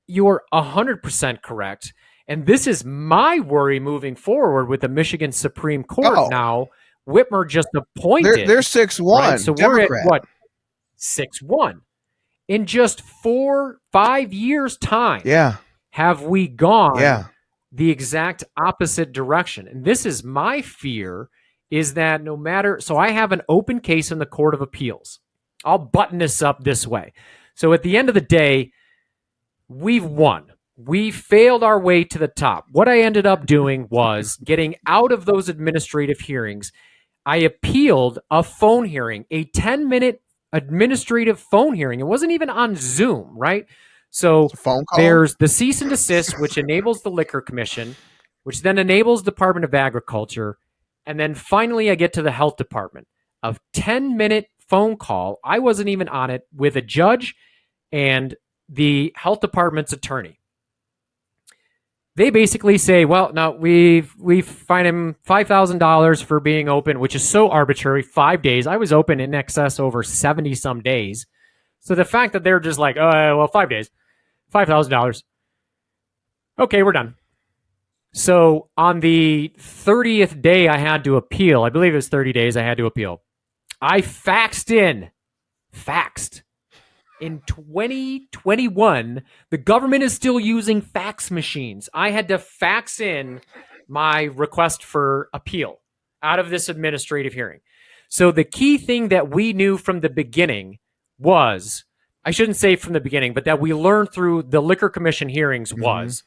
S2: you're 100% correct. And this is my worry moving forward with the Michigan Supreme Court now. Whitmer just appointed.
S1: They're 6-1.
S2: Right? So
S1: Democrat.
S2: we're at what? 6-1. In just 4-5 years' time, have we gone the exact opposite direction? And this is my fear, is that no matter... So I have an open case in the Court of Appeals. I'll button this up this way. So at the end of the day, we've won. We failed our way to the top. What I ended up doing was getting out of those administrative hearings. I appealed a phone hearing, a 10-minute administrative phone hearing. It wasn't even on Zoom, right? So
S1: phone call?
S2: There's the cease and desist, which enables the Liquor Commission, which then enables Department of Agriculture. And then finally, I get to the Health Department. A 10-minute phone call. I wasn't even on it, with a judge and the Health Department's attorney. They basically say, well, no, we fine him $5,000 for being open, which is so arbitrary. 5 days. I was open in excess over 70 some days. So the fact that they're just like, well, 5 days, $5,000. Okay, we're done. So on the 30th day I had to appeal, I believe it was 30 days I had to appeal, I faxed. In 2021, the government is still using fax machines. I had to fax in my request for appeal out of this administrative hearing. So the key thing that we knew from the beginning was, I shouldn't say from the beginning, but that we learned through the Liquor Commission hearings was,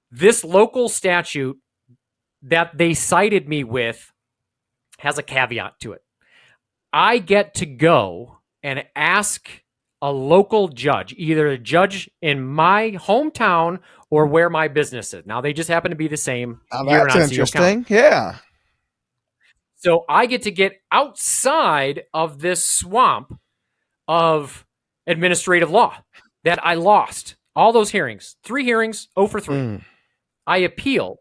S2: this local statute that they cited me with has a caveat to it. I get to go and ask a local judge, either a judge in my hometown or where my business is. Now, they just happen to be the same.
S1: That's interesting. Yeah.
S2: So I get to get outside of this swamp of administrative law that I lost. All those hearings, 3 hearings, 0 for 3. I appeal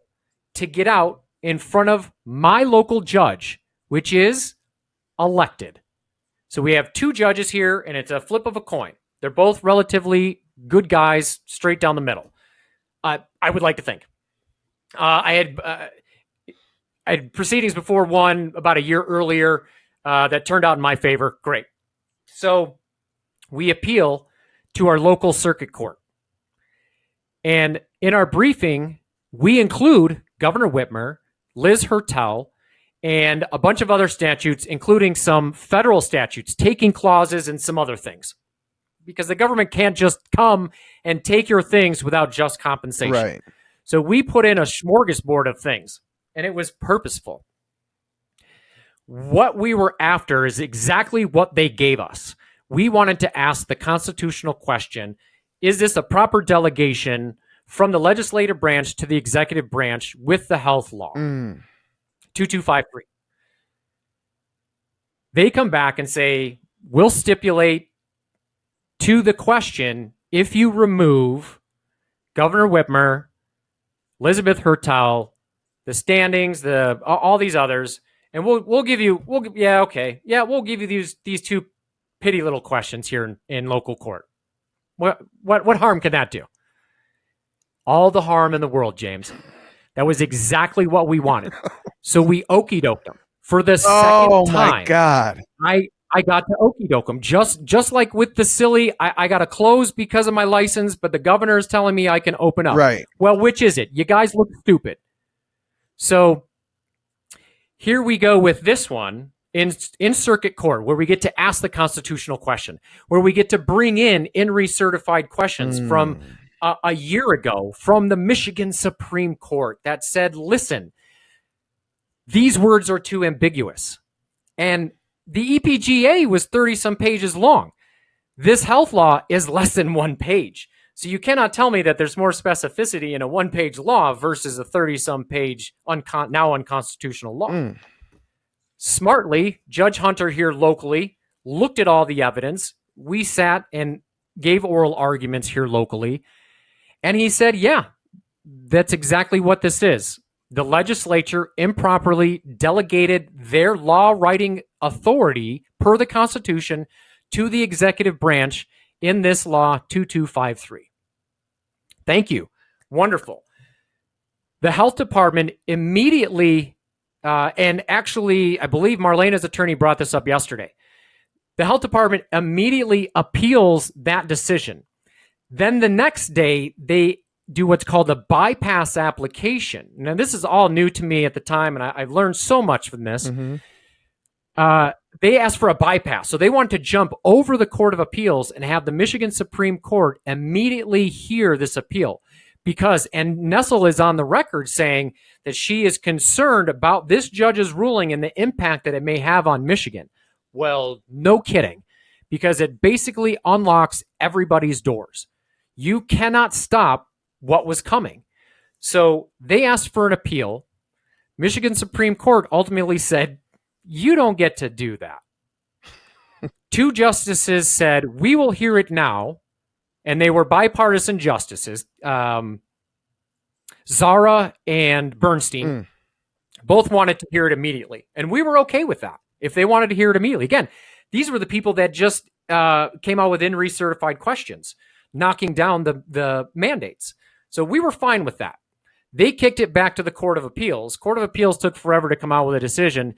S2: to get out in front of my local judge, which is elected. So we have 2 judges here, and it's a flip of a coin. They're both relatively good guys, straight down the middle. I would like to think. I had proceedings before one about a year earlier that turned out in my favor. Great. So we appeal to our local circuit court. And in our briefing, we include Governor Whitmer, Liz Hertel, and a bunch of other statutes, including some federal statutes, taking clauses and some other things. Because the government can't just come and take your things without just compensation.
S1: Right.
S2: So we put in a smorgasbord of things, and it was purposeful. What we were after is exactly what they gave us. We wanted to ask the constitutional question, is this a proper delegation from the legislative branch to the executive branch with the health law? 2253. They come back and say, we'll stipulate to the question if you remove Governor Whitmer, Elizabeth Hertel, the standings, all these others, and we'll give you we'll give you these two pitty little questions here in local court. What harm can that do? All the harm in the world, James. That was exactly what we wanted. So we okey doked them for the second time.
S1: Oh my God!
S2: I got to okey doke them just like with the silly. I got to close because of my license, but the governor is telling me I can open up.
S1: Right.
S2: Well, which is it? You guys look stupid. So here we go with this one in circuit court, where we get to ask the constitutional question, where we get to bring in recertified questions from a year ago from the Michigan Supreme Court that said, listen, these words are too ambiguous. And the EPGA was 30-some pages long. This health law is less than 1 page. So you cannot tell me that there's more specificity in a 1-page law versus a 30-some page now unconstitutional law. Smartly, Judge Hunter here locally looked at all the evidence. We sat and gave oral arguments here locally. And he said, yeah, that's exactly what this is. The legislature improperly delegated their law writing authority per the Constitution to the executive branch in this law 2253. Thank you. Wonderful. The health department immediately, and actually, I believe Marlena's attorney brought this up yesterday. The health department immediately appeals that decision. Then the next day, they do what's called a bypass application. Now, this is all new to me at the time, and I've learned so much from this. They asked for a bypass. So they wanted to jump over the Court of Appeals and have the Michigan Supreme Court immediately hear this appeal. And Nessel is on the record saying that she is concerned about this judge's ruling and the impact that it may have on Michigan. Well, no kidding, because it basically unlocks everybody's doors. You cannot stop what was coming. So they asked for an appeal. Michigan Supreme Court ultimately said, you don't get to do that. 2 justices said, we will hear it now. And they were bipartisan justices. Zara and Bernstein both wanted to hear it immediately. And we were okay with that if they wanted to hear it immediately. Again, these were the people that just came out with recertified questions, knocking down the mandates. So we were fine with that. They kicked it back to the Court of Appeals. Court of Appeals took forever to come out with a decision.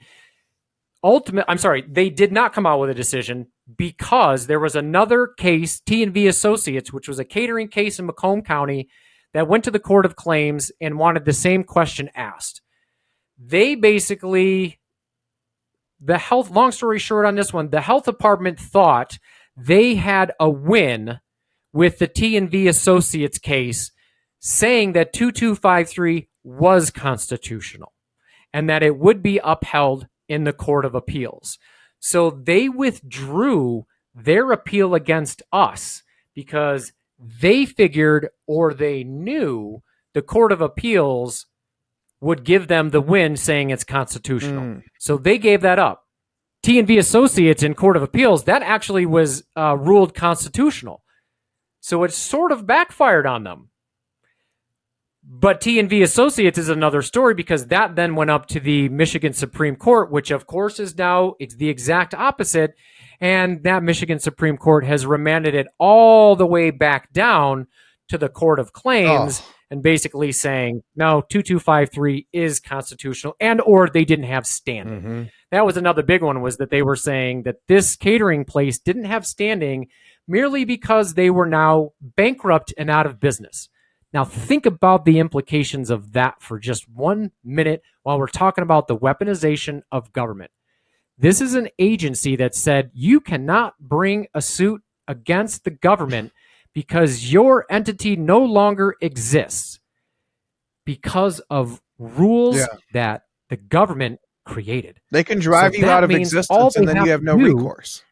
S2: They did not come out with a decision because there was another case, T&V Associates, which was a catering case in Macomb County that went to the Court of Claims and wanted the same question asked. They basically, long story short on this one, the health department thought they had a win with the T&V Associates case, saying that 2253 was constitutional and that it would be upheld in the Court of Appeals. So they withdrew their appeal against us because they figured, or they knew, the Court of Appeals would give them the win saying it's constitutional. So they gave that up. T&V Associates in Court of Appeals, that actually was ruled constitutional. So it sort of backfired on them. But T&V Associates is another story because that then went up to the Michigan Supreme Court, which of course is now the exact opposite. And that Michigan Supreme Court has remanded it all the way back down to the Court of Claims and basically saying, no, 2253 is constitutional, and or they didn't have standing. That was another big one, was that they were saying that this catering place didn't have standing merely because they were now bankrupt and out of business. Now, think about the implications of that for just 1 minute while we're talking about the weaponization of government. This is an agency that said you cannot bring a suit against the government because your entity no longer exists because of rules that the government created.
S1: They can drive
S2: So
S1: you
S2: that
S1: out of
S2: means all
S1: existence, and
S2: they
S1: then
S2: have
S1: you have
S2: to
S1: no
S2: do-
S1: recourse.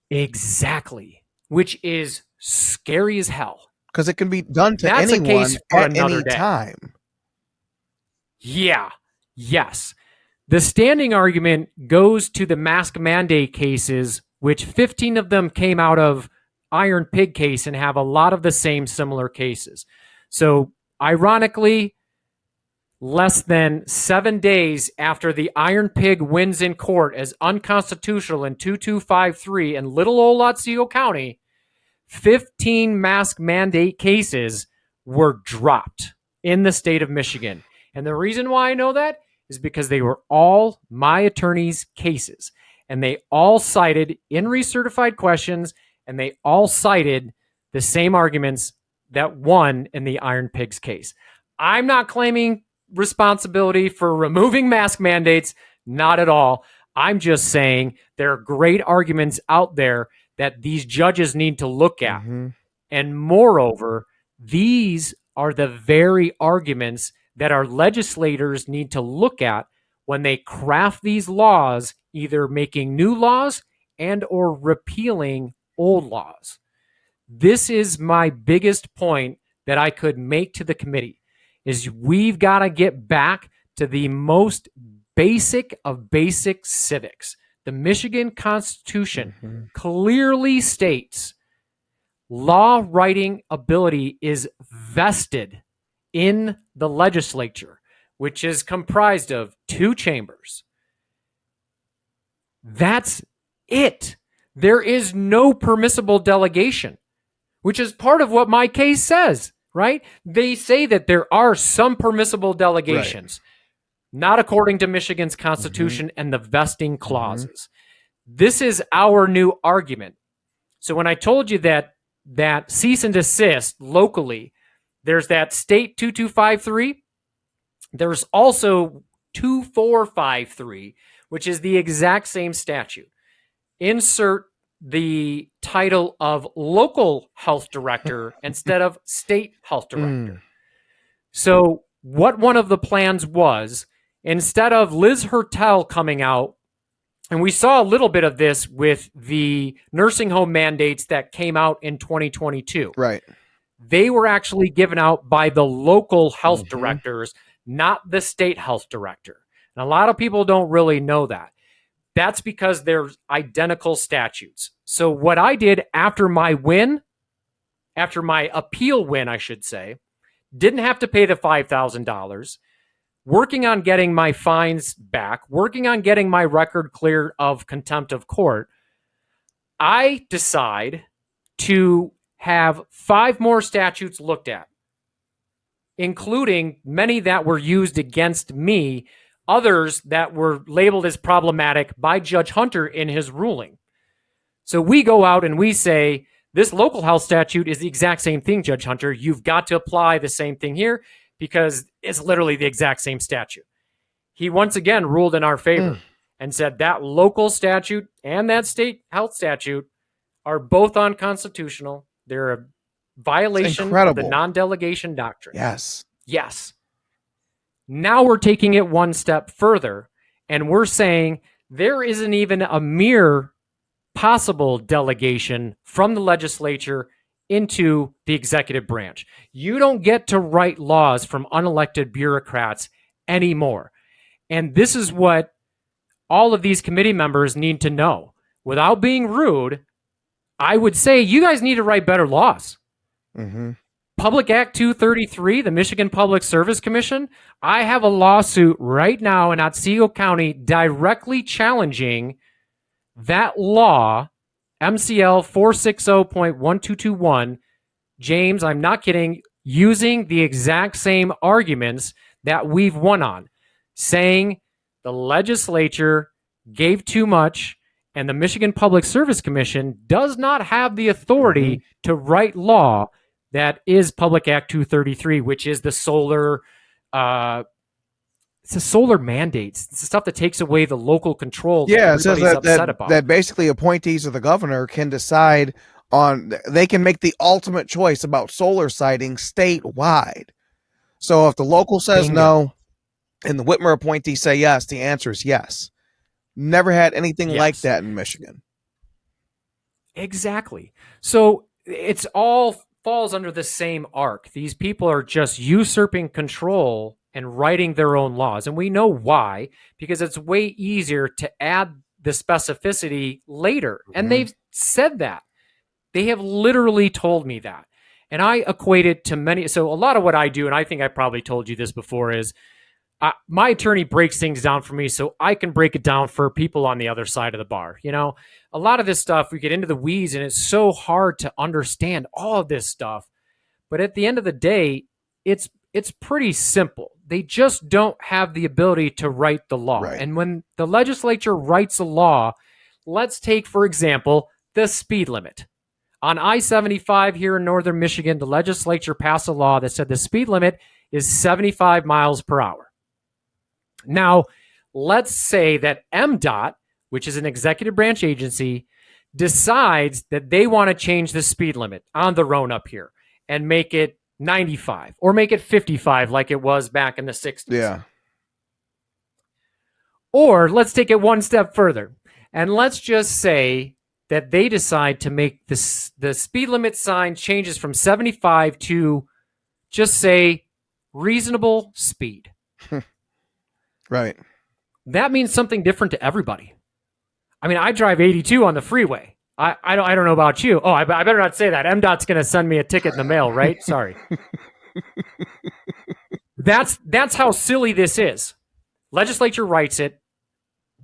S2: Exactly. Which is scary as hell.
S1: Because it can be done to
S2: That's a
S1: anyone
S2: case for
S1: at
S2: another
S1: any
S2: day.
S1: time.
S2: Yeah. Yes. The standing argument goes to the mask mandate cases, which 15 of them came out of Iron Pig case and have a lot of the same similar cases. So, ironically, less than 7 days after the Iron Pig wins in court as unconstitutional in 2253 in Little Old Otsego County, 15 mask mandate cases were dropped in the state of Michigan. And the reason why I know that is because they were all my attorney's cases. And they all cited in recertified questions, and they all cited the same arguments that won in the Iron Pigs case. I'm not claiming responsibility for removing mask mandates, not at all. I'm just saying there are great arguments out there that these judges need to look at.
S1: Mhm.
S2: And moreover, these are the very arguments that our legislators need to look at when they craft these laws, either making new laws and or repealing old laws. This is my biggest point that I could make to the committee is we've got to get back to the most basic of basic civics. The Michigan Constitution clearly states law writing ability is vested in the legislature, which is comprised of 2 chambers. That's it. There is no permissible delegation, which is part of what my case says, right? They say that there are some permissible delegations, not according to Michigan's Constitution and the vesting clauses. This is our new argument. So when I told you that cease and desist locally, there's that state 2253. There's also 2453, which is the exact same statute. Insert the title of local health director instead of state health director. So what one of the plans was, instead of Liz Hertel coming out, and we saw a little bit of this with the nursing home mandates that came out in 2022.
S1: Right.
S2: They were actually given out by the local health directors, not the state health director. And a lot of people don't really know that. That's because they're identical statutes. So what I did after my appeal win, I should say, didn't have to pay the $5,000, working on getting my fines back, working on getting my record cleared of contempt of court, I decide to have 5 more statutes looked at, including many that were used against me, others that were labeled as problematic by Judge Hunter in his ruling. So we go out and we say, this local health statute is the exact same thing, Judge Hunter. You've got to apply the same thing here because it's literally the exact same statute. He once again ruled in our favor and said that local statute and that state health statute are both unconstitutional. They're a violation of the non-delegation doctrine.
S1: Yes.
S2: Yes. Now we're taking it one step further, and we're saying there isn't even a mere possible delegation from the legislature into the executive branch. You don't get to write laws from unelected bureaucrats anymore. And this is what all of these committee members need to know. Without being rude, I would say you guys need to write better laws. Public Act 233, the Michigan Public Service Commission, I have a lawsuit right now in Otsego County directly challenging that law, MCL 460.1221. James, I'm not kidding, using the exact same arguments that we've won on, saying the legislature gave too much and the Michigan Public Service Commission does not have the authority to write law that is Public Act 233, which is the solar, it's the solar mandates. It's the stuff that takes away the local control that
S1: Yeah, it says
S2: everybody's upset about.
S1: that basically appointees of the governor can decide on, they can make the ultimate choice about solar siting statewide. So if the local says
S2: Bingo.
S1: no, and the Whitmer appointees say yes, the answer is yes. Never had anything like
S2: Yes.
S1: that in Michigan.
S2: Exactly. So it's all falls under the same arc. These people are just usurping control and writing their own laws. And we know why, because it's way easier to add the specificity later. And they've said that. They have literally told me that. And I equate it to many. So a lot of what I do, and I think I probably told you this before, is my attorney breaks things down for me so I can break it down for people on the other side of the bar. You know, a lot of this stuff, we get into the weeds and it's so hard to understand all of this stuff. But at the end of the day, it's pretty simple. They just don't have the ability to write the law.
S1: Right.
S2: And when the legislature writes a law, let's take, for example, the speed limit. On I-75 here in northern Michigan, the legislature passed a law that said the speed limit is 75 miles per hour. Now, let's say that MDOT, which is an executive branch agency, decides that they want to change the speed limit on the road up here and make it 95 or make it 55 like it was back in the 60s.
S1: Yeah.
S2: Or let's take it one step further. And let's just say that they decide to make the speed limit sign changes from 75 to just say reasonable speed.
S1: Right.
S2: That means something different to everybody. I mean, I drive 82 on the freeway. I don't know about you. Oh, I better not say that. MDOT's going to send me a ticket in the mail, right? Sorry. That's how silly this is. Legislature writes it.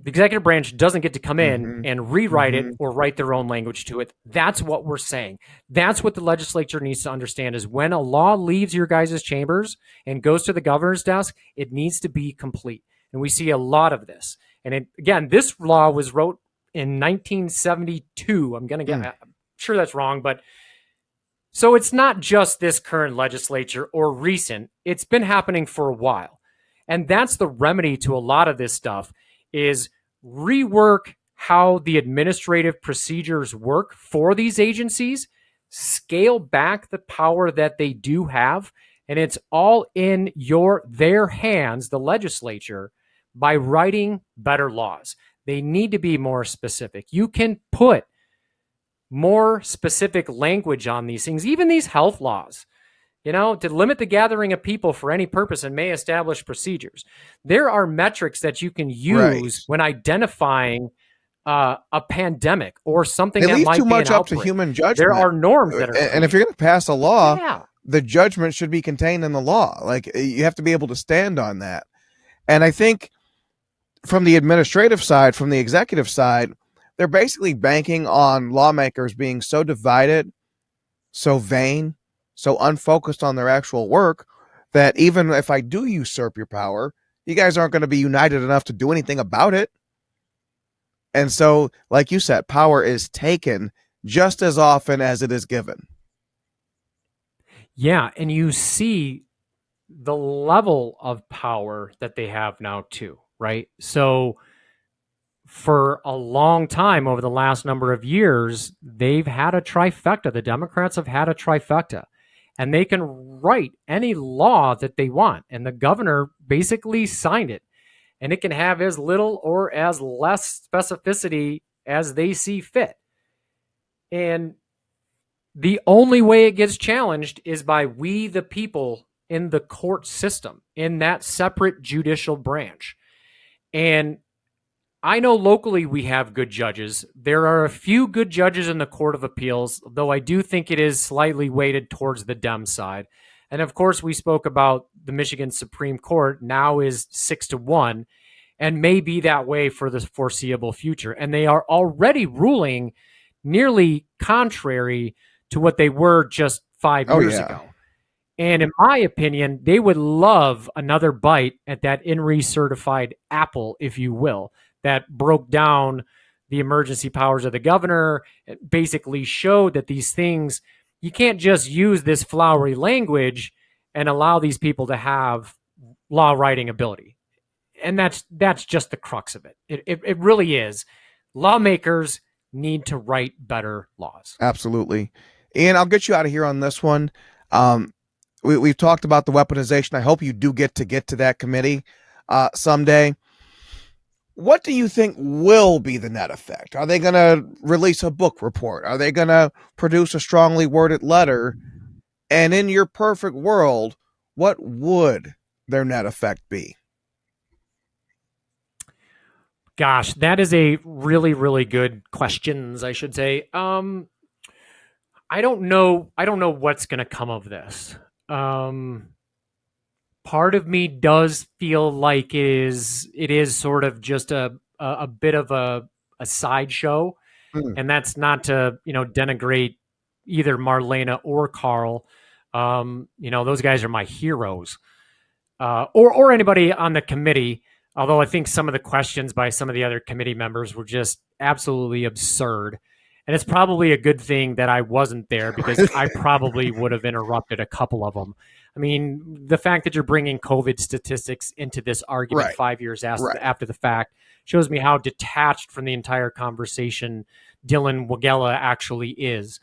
S2: The executive branch doesn't get to come in and rewrite it or write their own language to it. That's what we're saying. That's what the legislature needs to understand is when a law leaves your guys' chambers and goes to the governor's desk, it needs to be complete. And we see a lot of this. And again, this law was wrote in 1972. I'm sure that's wrong, but so it's not just this current legislature or recent. It's been happening for a while. And that's the remedy to a lot of this stuff is rework how the administrative procedures work for these agencies, scale back the power that they do have, and it's all in their hands, the legislature, by writing better laws. They need to be more specific. You can put more specific language on these things, even these health laws, to limit the gathering of people for any purpose and may establish procedures. There are metrics that you can use when identifying a pandemic or something
S1: they
S2: that
S1: leave
S2: might
S1: too
S2: be
S1: much
S2: an
S1: up
S2: outbreak.
S1: to human judgment.
S2: There are norms that are,
S1: and if you're going to pass a law, the judgment should be contained in the law. Like you have to be able to stand on that. And I think from the administrative side, from the executive side, they're basically banking on lawmakers being so divided, so vain, so unfocused on their actual work that even if I do usurp your power, you guys aren't going to be united enough to do anything about it. And so, like you said, power is taken just as often as it is given.
S2: Yeah, and you see the level of power that they have now too, right? So for a long time over the last number of years, they've had a trifecta. The Democrats have had a trifecta. And they can write any law that they want. And the governor basically signed it. And it can have as little or as less specificity as they see fit. And the only way it gets challenged is by we, the people, in the court system, in that separate judicial branch. And I know locally we have good judges. There are a few good judges in the Court of Appeals, though I do think it is slightly weighted towards the Dem side. And of course, we spoke about the Michigan Supreme Court now is 6-1 and may be that way for the foreseeable future. And they are already ruling nearly contrary to what they were just 5 years ago. And in my opinion, they would love another bite at that INRI certified apple, if you will, that broke down the emergency powers of the governor, basically showed that these things, you can't just use this flowery language and allow these people to have law writing ability. And that's just the crux of it. It really is. Lawmakers need to write better laws.
S1: Absolutely. Ian, I'll get you out of here on this one. We've talked about the weaponization. I hope you do get to that committee. someday. What do you think will be the net effect? Are they going to release a book report? Are they going to produce a strongly worded letter? And in your perfect world, what would their net effect be?
S2: Gosh, that is a really, really good questions, I should say. I don't know. I don't know what's going to come of this. Part of me does feel like it is sort of just a bit of a sideshow,
S1: Mm.
S2: and that's not to denigrate either Marlena or Carl. Those guys are my heroes, or anybody on the committee. Although I think some of the questions by some of the other committee members were just absolutely absurd. And it's probably a good thing that I wasn't there because I probably would have interrupted a couple of them. I mean, the fact that you're bringing COVID statistics into this argument
S1: Right.
S2: 5 years
S1: Right.
S2: after the fact shows me how detached from the entire conversation Dylan Wagella actually is.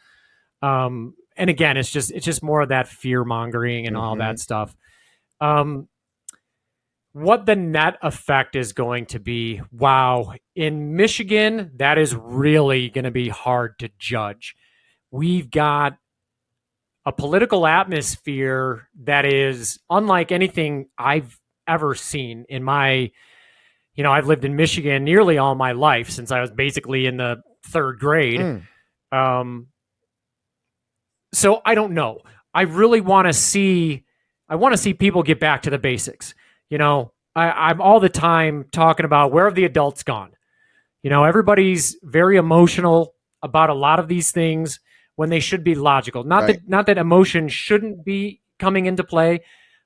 S2: And again, it's just more of that fear mongering and all that stuff. What the net effect is going to be, wow, in Michigan, that is really going to be hard to judge. We've got a political atmosphere that is unlike anything I've ever seen in my, I've lived in Michigan nearly all my life since I was basically in the third grade. So I don't know. I really want to see people get back to the basics. I'm all the time talking about where have the adults gone? Everybody's very emotional about a lot of these things when they should be logical. Not that emotion shouldn't be coming into play,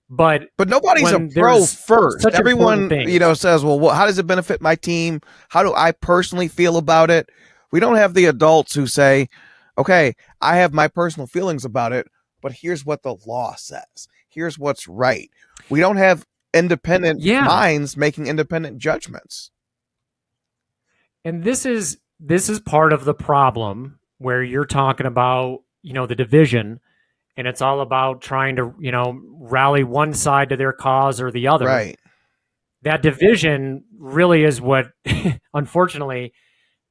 S2: but
S1: nobody's a pro first. Everyone, says, well, how does it benefit my team? How do I personally feel about it? We don't have the adults who say, okay, I have my personal feelings about it, but here's what the law says. Here's what's right. We don't have independent minds making independent judgments.
S2: And this is part of the problem where you're talking about, the division, and it's all about trying to, rally one side to their cause or the other.
S1: Right.
S2: That division really is what, unfortunately,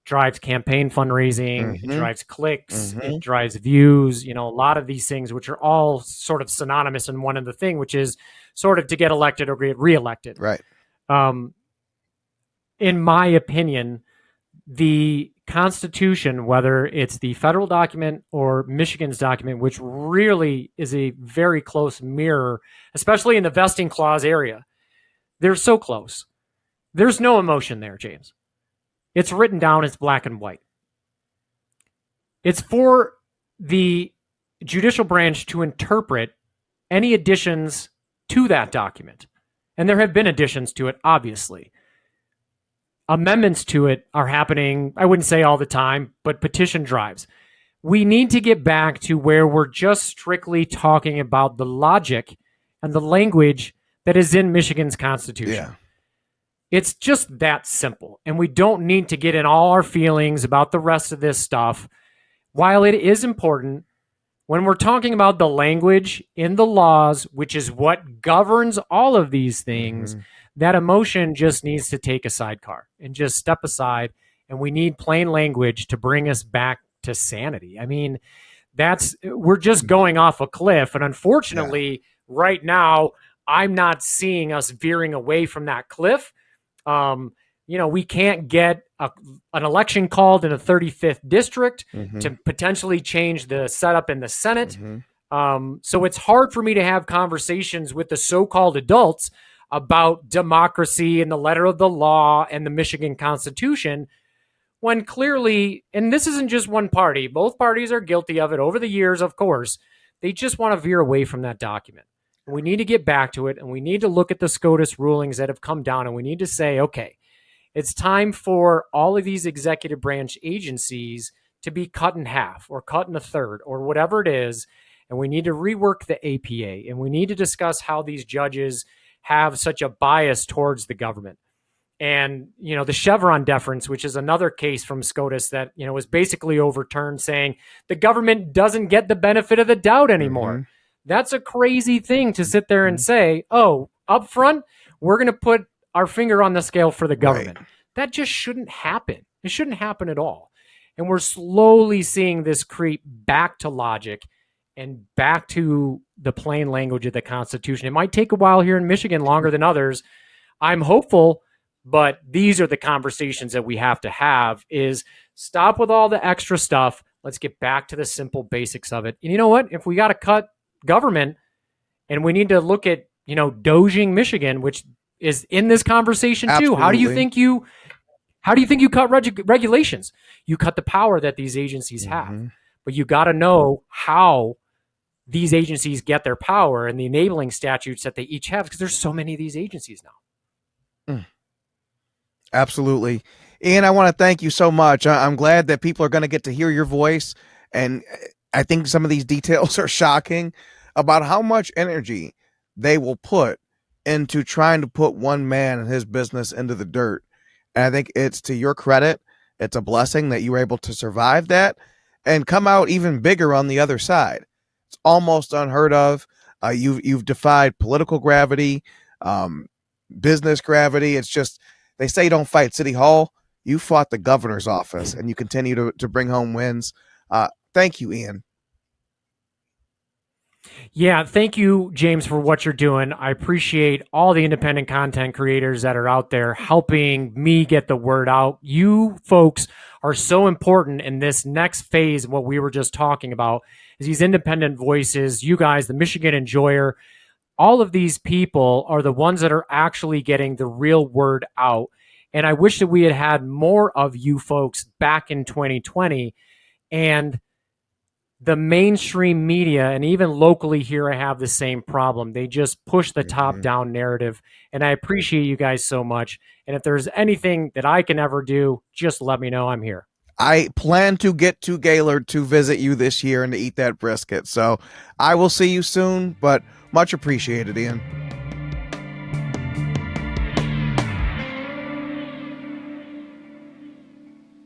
S2: drives campaign fundraising, it drives clicks, it drives views, a lot of these things, which are all sort of synonymous in one of the thing, which is sort of to get elected or get reelected.
S1: Right.
S2: In my opinion, the Constitution, whether it's the federal document or Michigan's document, which really is a very close mirror, especially in the vesting clause area, they're so close. There's no emotion there, James. It's written down, it's black and white. It's for the judicial branch to interpret any additions to that document. And there have been additions to it, obviously. Amendments to it are happening, I wouldn't say all the time, but petition drives. We need to get back to where we're just strictly talking about the logic and the language that is in Michigan's Constitution.
S1: Yeah.
S2: It's just that simple. And we don't need to get in all our feelings about the rest of this stuff. While it is important, when we're talking about the language in the laws, which is what governs all of these things, that emotion just needs to take a sidecar and just step aside. And we need plain language to bring us back to sanity. I mean, we're just going off a cliff. And unfortunately, right now, I'm not seeing us veering away from that cliff. We can't get an election called in a 35th district to potentially change the setup in the Senate. So it's hard for me to have conversations with the so-called adults about democracy and the letter of the law and the Michigan Constitution, when clearly, and this isn't just one party, both parties are guilty of it over the years, of course, they just want to veer away from that document. We need to get back to it, and we need to look at the SCOTUS rulings that have come down, and we need to say, okay, it's time for all of these executive branch agencies to be cut in half or cut in a third or whatever it is, and we need to rework the APA, and we need to discuss how these judges have such a bias towards the government. And, the Chevron deference, which is another case from SCOTUS that, was basically overturned saying the government doesn't get the benefit of the doubt anymore. That's a crazy thing to sit there and say, oh, up front, we're going to put our finger on the scale for the
S1: Right.
S2: government. That just shouldn't happen. It shouldn't happen at all. And we're slowly seeing this creep back to logic and back to the plain language of the Constitution. It might take a while here in Michigan, longer than others. I'm hopeful, but these are the conversations that we have to have is stop with all the extra stuff. Let's get back to the simple basics of it. And you know what? If we got to cut government and we need to look at, doging Michigan, which is in this conversation too.
S1: Absolutely.
S2: How do you think you cut regulations? You cut the power that these agencies have, but you got to know how these agencies get their power and the enabling statutes that they each have, because there's so many of these agencies now.
S1: Absolutely. Ian, I want to thank you so much. I'm glad that people are going to get to hear your voice. And I think some of these details are shocking about how much energy they will put into trying to put one man and his business into the dirt. And I think it's to your credit. It's a blessing that you were able to survive that and come out even bigger on the other side. It's almost unheard of. You've defied political gravity, business gravity. It's just, they say don't fight City Hall. You fought the governor's office, and you continue to bring home wins. Thank you, Ian.
S2: Yeah, thank you, James, for what you're doing. I appreciate all the independent content creators that are out there helping me get the word out. You folks are so important in this next phase of what we were just talking about, is these independent voices. You guys, the Michigan Enjoyer, all of these people are the ones that are actually getting the real word out. And I wish that we had had more of you folks back in 2020. And the mainstream media, and even locally here, I have the same problem. They just push the top-down narrative, and I appreciate you guys so much. And if there's anything that I can ever do, just let me know. I'm here.
S1: I plan to get to Gaylord to visit you this year and to eat that brisket. So I will see you soon, but much appreciated, Ian.